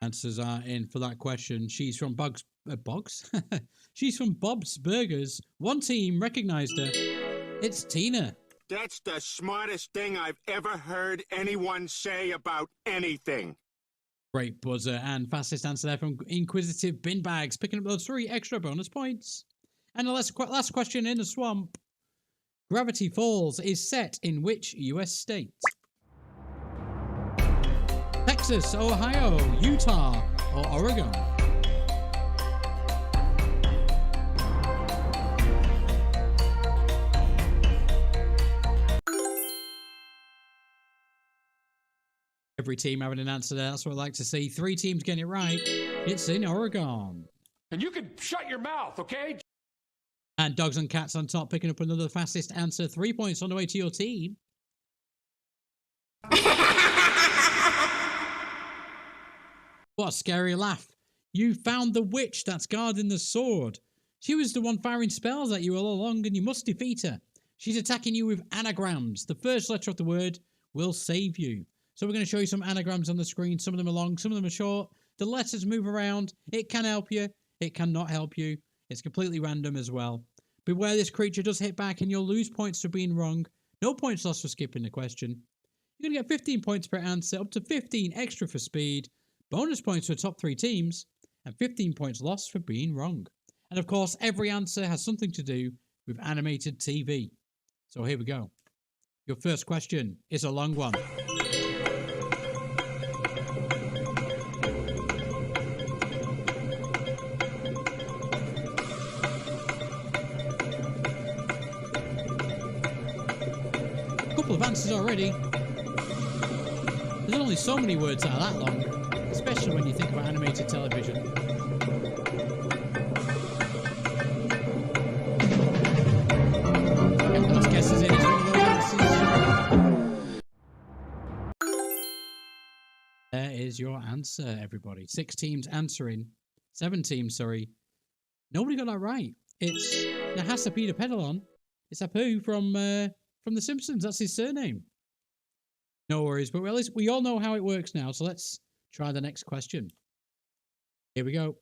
Answers are in for that question. She's from Bogs? She's from Bob's Burgers. 1 team recognized her. It's Tina. That's the smartest thing I've ever heard anyone say about anything. Great buzzer and fastest answer there from Inquisitive Bin Bags, picking up those 3 extra bonus points. And the last question in the swamp. Gravity Falls is set in which US state? Texas, Ohio, Utah, or Oregon? Every team having an answer there. That's what I like to see. 3 teams getting it right. It's in Oregon. And you can shut your mouth, okay? And Dogs and Cats on top, picking up another fastest answer. 3 points on the way to your team. What a scary laugh. You found the witch that's guarding the sword. She was the one firing spells at you all along, and you must defeat her. She's attacking you with anagrams. The first letter of the word will save you. So we're going to show you some anagrams on the screen. Some of them are long, some of them are short. The letters move around. It can help you. It cannot help you. It's completely random as well. Beware, this creature does hit back and you'll lose points for being wrong. No points lost for skipping the question. You're going to get 15 points per answer, up to 15 extra for speed. Bonus points for top 3 teams, and 15 points lost for being wrong. And of course, every answer has something to do with animated TV. So here we go. Your first question is a long one. A couple of answers already. There's only so many words that are that long. Especially when you think about animated television. Everyone's guesses in. It's one of those answers. There is your answer, everybody. 6 teams answering. 7 teams, sorry. Nobody got that right. It's Nahasa Peter Pedalon. It's Apu from The Simpsons. That's his surname. No worries, but at least we all know how it works now, so let's try the next question. Here we go.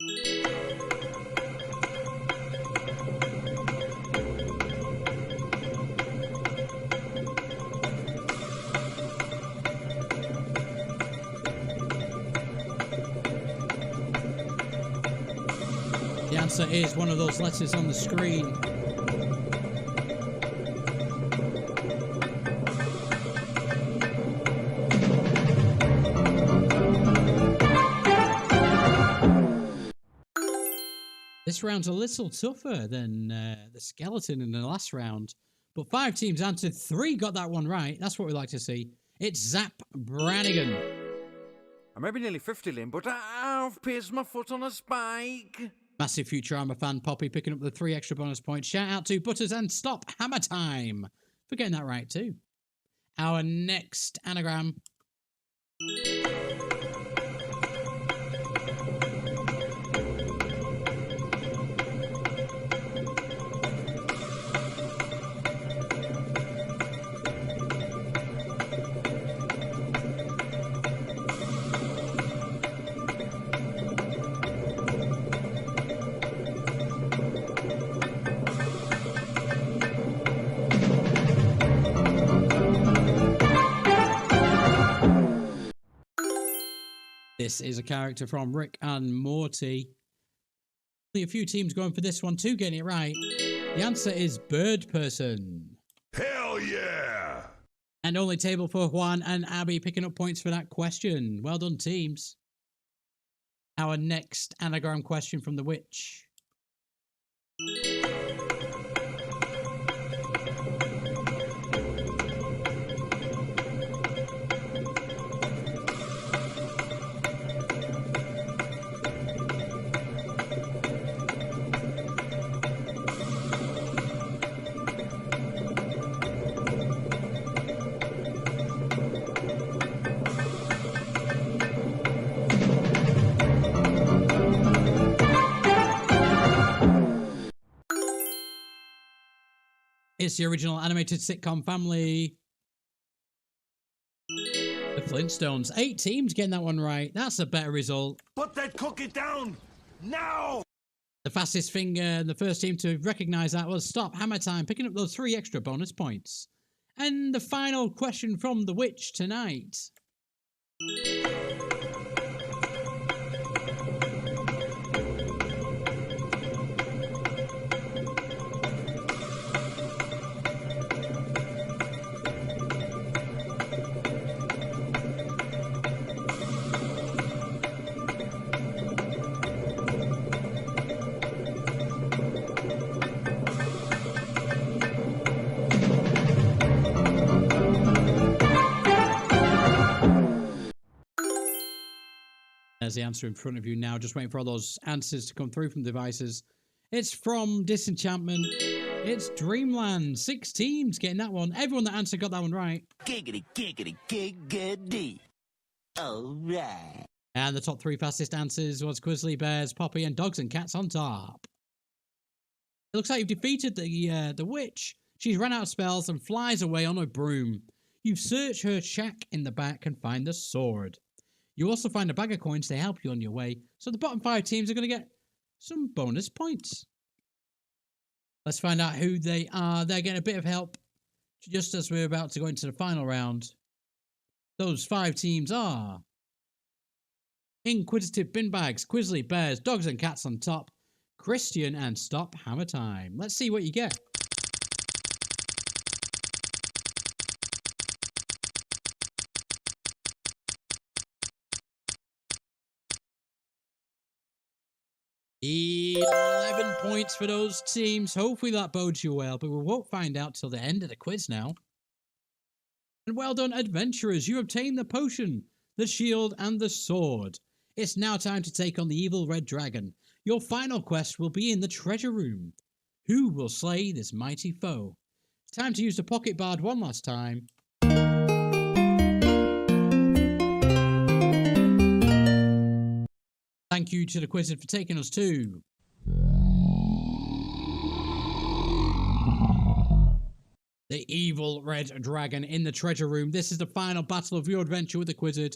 answer is one of those letters on the screen. This round's a little tougher than the skeleton in the last round. But 5 teams answered, 3 got that one right. That's what we like to see. It's Zap Brannigan. I may be nearly 50, Lynn, but I've pierced my foot on a spike. Massive Futurama fan Poppy picking up the 3 extra bonus points. Shout out to Butters and Stop Hammer Time for getting that right too. Our next anagram. This is a character from Rick and Morty. Only a few teams going for this one too, getting it right. The answer is Bird Person. Hell yeah! And only table for Juan and Abby picking up points for that question. Well done, teams. Our next anagram question from the Witch. It's the original animated sitcom family. The Flintstones. 8 teams getting that one right. That's a better result. Put that cookie down now! The fastest finger and the first team to recognise that was Stop Hammer Time, picking up those 3 extra bonus points. And the final question from the Witch tonight. There's the answer in front of you now. Just waiting for all those answers to come through from devices. It's from Disenchantment. It's Dreamland. 6 teams getting that one. Everyone that answered got that one right. Giggity, giggity, giggity. All right. And the top 3 fastest answers was Quizzly Bears, Poppy, and Dogs and Cats on top. It looks like you've defeated the witch. She's run out of spells and flies away on a broom. You search her shack in the back and find the sword. You also find a bag of coins to help you on your way, so the bottom 5 teams are going to get some bonus points. Let's find out who they are. They're getting a bit of help just as we're about to go into the final round. Those 5 teams are Inquisitive Binbags, Quizzly Bears, Dogs and Cats on top, Christian and Stop Hammer Time. Let's see what you get. $11 points for those teams. Hopefully that bodes you well, but we won't find out till the end of the quiz now. And well done, adventurers. You obtained the potion, the shield, and the sword. It's now time to take on the evil red dragon. Your final quest will be in the treasure room. Who will slay this mighty foe? It's time to use the pocket bard one last time. Thank you to the Quizzard for taking us to the evil red dragon in the treasure room. This is the final battle of your adventure with the Quizzard.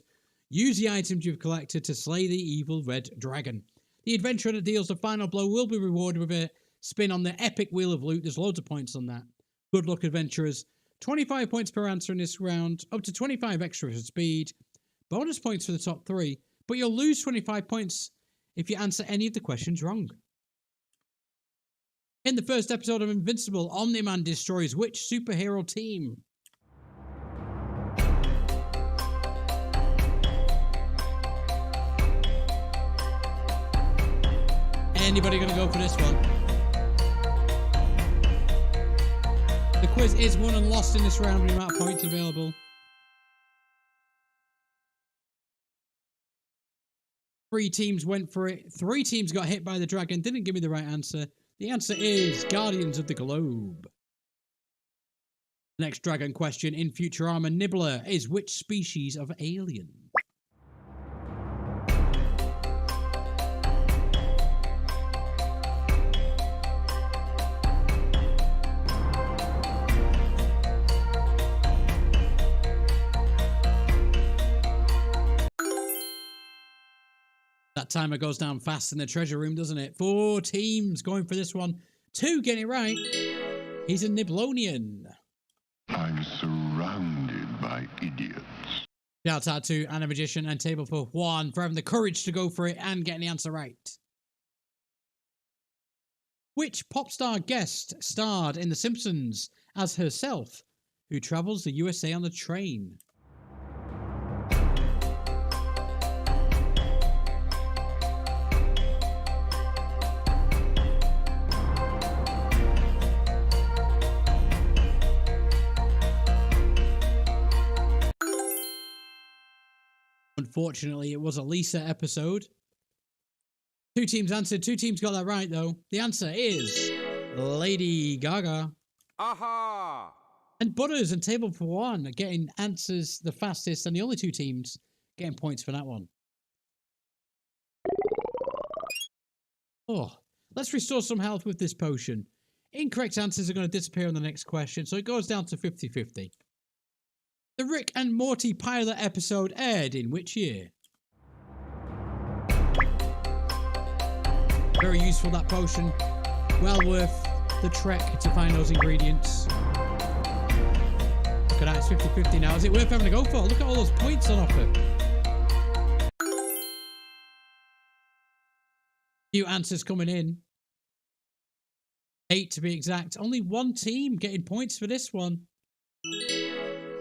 Use the items you've collected to slay the evil red dragon. The adventurer that deals the final blow will be rewarded with a spin on the epic wheel of loot. There's loads of points on that. Good luck, adventurers. 25 points per answer in this round, up to 25 extra for speed. Bonus points for the top 3, but you'll lose 25 points if you answer any of the questions wrong. In the first episode of Invincible, Omni-Man destroys which superhero team? Anybody going to go for this one? The quiz is won and lost in this round with the amount of points available. 3 teams went for it. 3 teams got hit by the dragon. Didn't give me the right answer. The answer is Guardians of the Globe. Next dragon question in Futurama Nibbler is which species of alien? That timer goes down fast in the treasure room, doesn't it? 4 teams going for this one. 2 getting it right. He's a Niblonian. I'm surrounded by idiots. Shout out to Anna Magician and Table for 1 for having the courage to go for it and getting the answer right. Which pop star guest starred in The Simpsons as herself, who travels the USA on a train? Unfortunately, it was a Lisa episode. 2 teams answered. 2 teams got that right, though. The answer is Lady Gaga. Aha! And Butters and Table for 1 are getting answers the fastest, and the only 2 teams getting points for that one. Oh, let's restore some health with this potion. Incorrect answers are going to disappear on the next question, so it goes down to 50-50. The Rick and Morty pilot episode aired in which year? Very useful, that potion. Well worth the trek to find those ingredients. Look at that, it's 50-50 now. Is it worth having to go for? Look at all those points on offer. Few answers coming in. 8 to be exact. Only 1 team getting points for this one.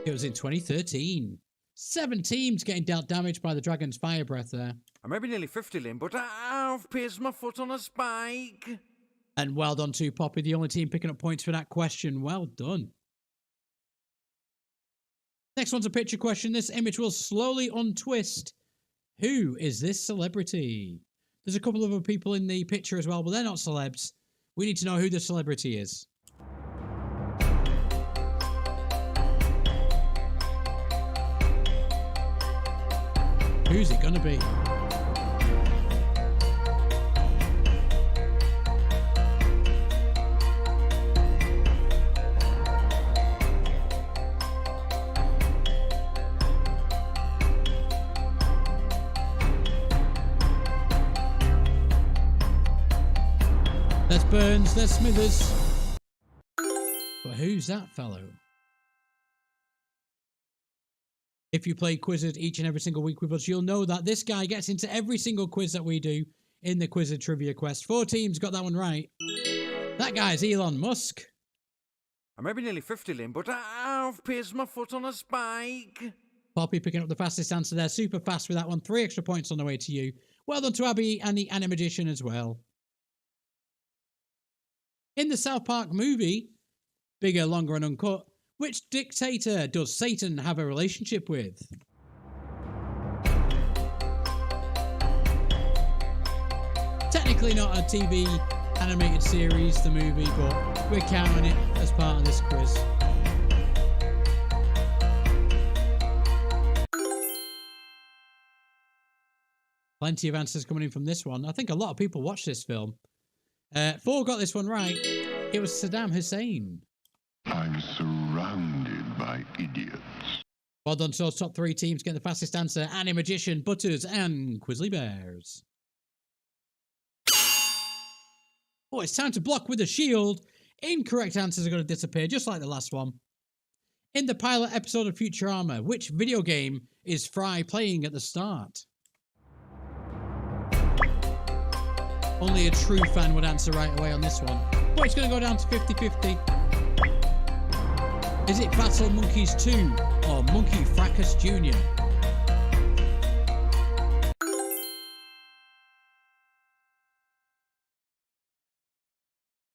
It was in 2013. 7 teams getting dealt damage by the dragon's fire breath there. I may be nearly 50, Lynn, but I've pierced my foot on a spike. And well done to Poppy, the only team picking up points for that question. Well done. Next one's a picture question. This image will slowly untwist. Who is this celebrity? There's a couple of other people in the picture as well, but they're not celebs. We need to know who the celebrity is. Who's it gonna be? There's Burns, there's Smithers. But who's that fellow? If you play Quizzard each and every single week with us, you'll know that this guy gets into every single quiz that we do in the Quizzard Trivia Quest. 4 teams got that one right. That guy's Elon Musk. I may be nearly 50, Lynn, but I've pierced my foot on a spike. Poppy picking up the fastest answer there. Super fast with that one. 3 extra points on the way to you. Well done to Abby and the Anna Magician as well. In the South Park movie, Bigger, Longer and Uncut, which dictator does Satan have a relationship with? Technically not a TV animated series, the movie, but we're counting it as part of this quiz. Plenty of answers coming in from this one. I think a lot of people watch this film. 4 got this one right. It was Saddam Hussein. I'm surrounded by idiots. Well done, so top 3 teams get the fastest answer. Annie Magician, Butters, and Quizzly Bears. Oh, it's time to block with a shield. Incorrect answers are going to disappear, just like the last one. In the pilot episode of Futurama, which video game is Fry playing at the start? Only a true fan would answer right away on this one. But it's going to go down to 50-50. Is it Battle Monkeys 2 or Monkey Fracas Jr.?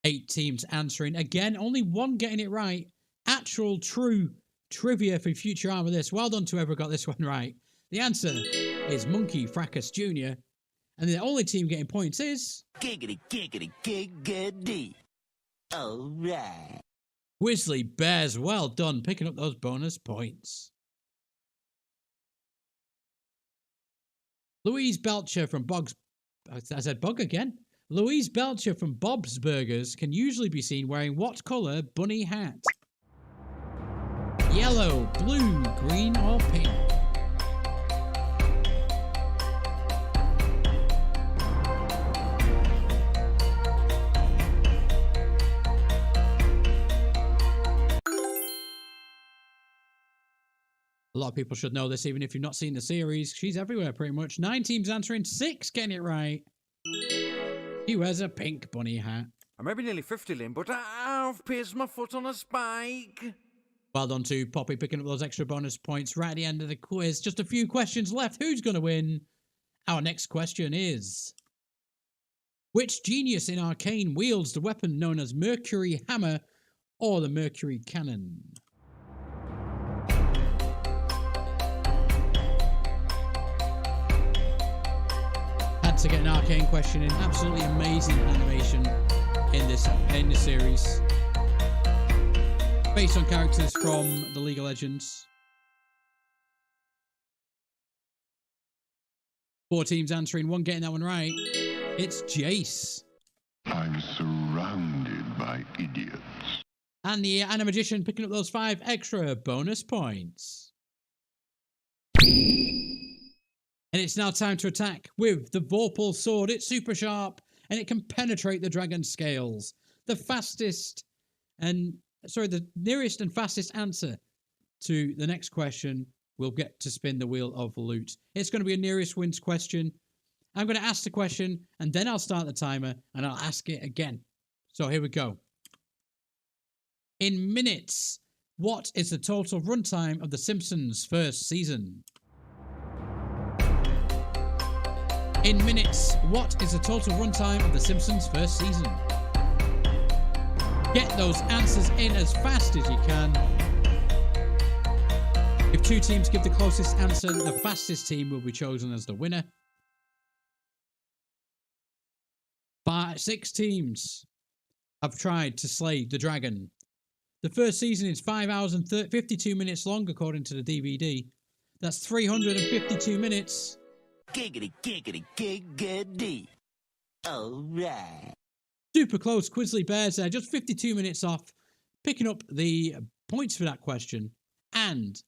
Eight teams answering. Again, only one getting it right. Actual true trivia for future arm of this. Well done to whoever got this one right. The answer is Monkey Fracas Jr. And the only team getting points is... Giggity, giggity, giggity. All right. Grizzly Bears. Well done, picking up those bonus points. Louise Belcher from Bog's... I said Bog again. Louise Belcher from Bob's Burgers can usually be seen wearing what colour bunny hat? Yellow, blue, green or pink? A lot of people should know this even if you've not seen the series. She's everywhere pretty much. 9 teams answering, 6 getting it right. He wears a pink bunny hat. I may be nearly 50, Lynn, but I've pierced my foot on a spike. Well done to Poppy picking up those extra bonus points right at the end of the quiz. Just a few questions left. Who's going to win? Our next question is... Which genius in Arcane wields the weapon known as Mercury Hammer or the Mercury Cannon? To get an Arcane question in. Absolutely amazing animation in this series. Based on characters from the League of Legends. 4 teams answering, 1 getting that one right. It's Jace. I'm surrounded by idiots. And the Animagician picking up those 5 extra bonus points. And it's now time to attack with the Vorpal Sword. It's super sharp and it can penetrate the dragon scales. The nearest and fastest answer to the next question will get to spin the wheel of loot. It's going to be a nearest wins question. I'm going to ask the question and then I'll start the timer and I'll ask it again. So here we go. In minutes, what is the total runtime of The Simpsons' first season? In minutes, what is the total runtime of The Simpsons' first season? Get those answers in as fast as you can. If 2 teams give the closest answer, the fastest team will be chosen as the winner. 6 teams have tried to slay the dragon. The first season is 5 hours and 52 minutes long, according to the DVD. That's 352 minutes. Giggity, giggity, giggity. All right. Super close, Quizzly Bears there, just 52 minutes off, picking up the points for that question, and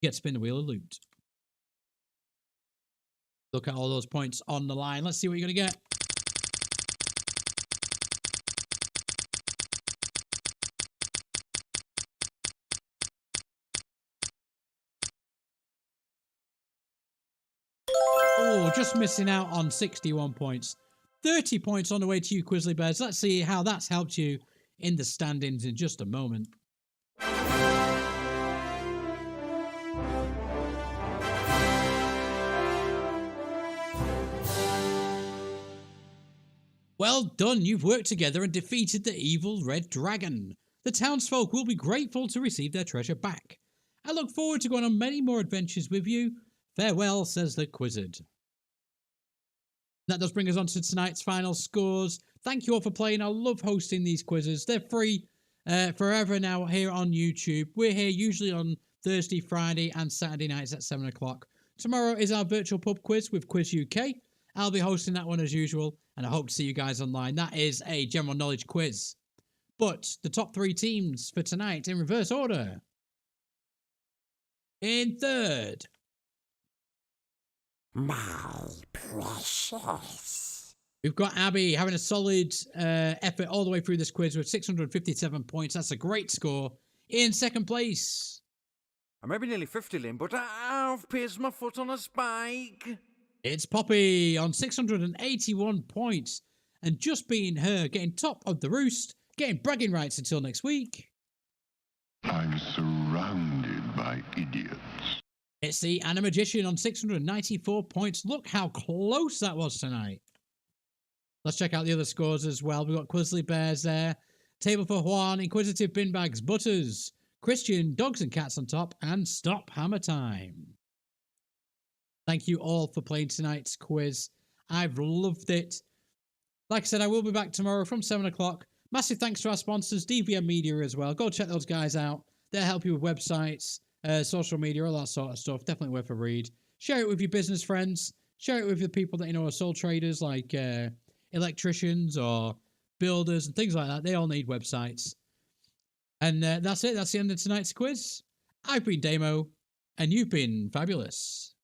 get to spin the wheel of loot. Look at all those points on the line. Let's see what you're going to get. Oh, just missing out on 61 points. 30 points on the way to you, Quizzly Bears. Let's see how that's helped you in the standings in just a moment. Well done, you've worked together and defeated the evil red dragon. The townsfolk will be grateful to receive their treasure back. I look forward to going on many more adventures with you. Farewell, says the Quizzard. That does bring us on to tonight's final scores. Thank you all for playing. I love hosting these quizzes. They're free forever now here on YouTube. We're here usually on Thursday, Friday and Saturday nights at 7 o'clock. Tomorrow is our virtual pub quiz with Quiz UK. I'll be hosting that one as usual, and I hope to see you guys online. That is a general knowledge quiz. But the top 3 teams for tonight in reverse order. In third, My precious. we've got Abby having a solid effort all the way through this quiz with 657 points. That's a great score. In second place, I may be nearly 50, Lynn, but I've pierced my foot on a spike. it's Poppy on 681 points. and just being her, getting top of the roost, getting bragging rights until next week. I'm surrounded by idiots. It's the Animagician on 694 points. Look how close that was tonight. Let's check out the other scores as well. We've got Quizzly Bears there. Table for Juan, Inquisitive Binbags, Butters, Christian, Dogs and Cats on top, and Stop Hammer Time. Thank you all for playing tonight's quiz. I've loved it. Like I said, I will be back tomorrow from 7 o'clock. Massive thanks to our sponsors, DVM Media as well. Go check those guys out. They'll help you with websites, social media, all that sort of stuff. Definitely worth a read. Share it with your business friends. Share it with the people that you know are sole traders, like electricians or builders and things like that. They all need websites. And that's it. That's the end of tonight's quiz. I've been Daimo, and you've been fabulous.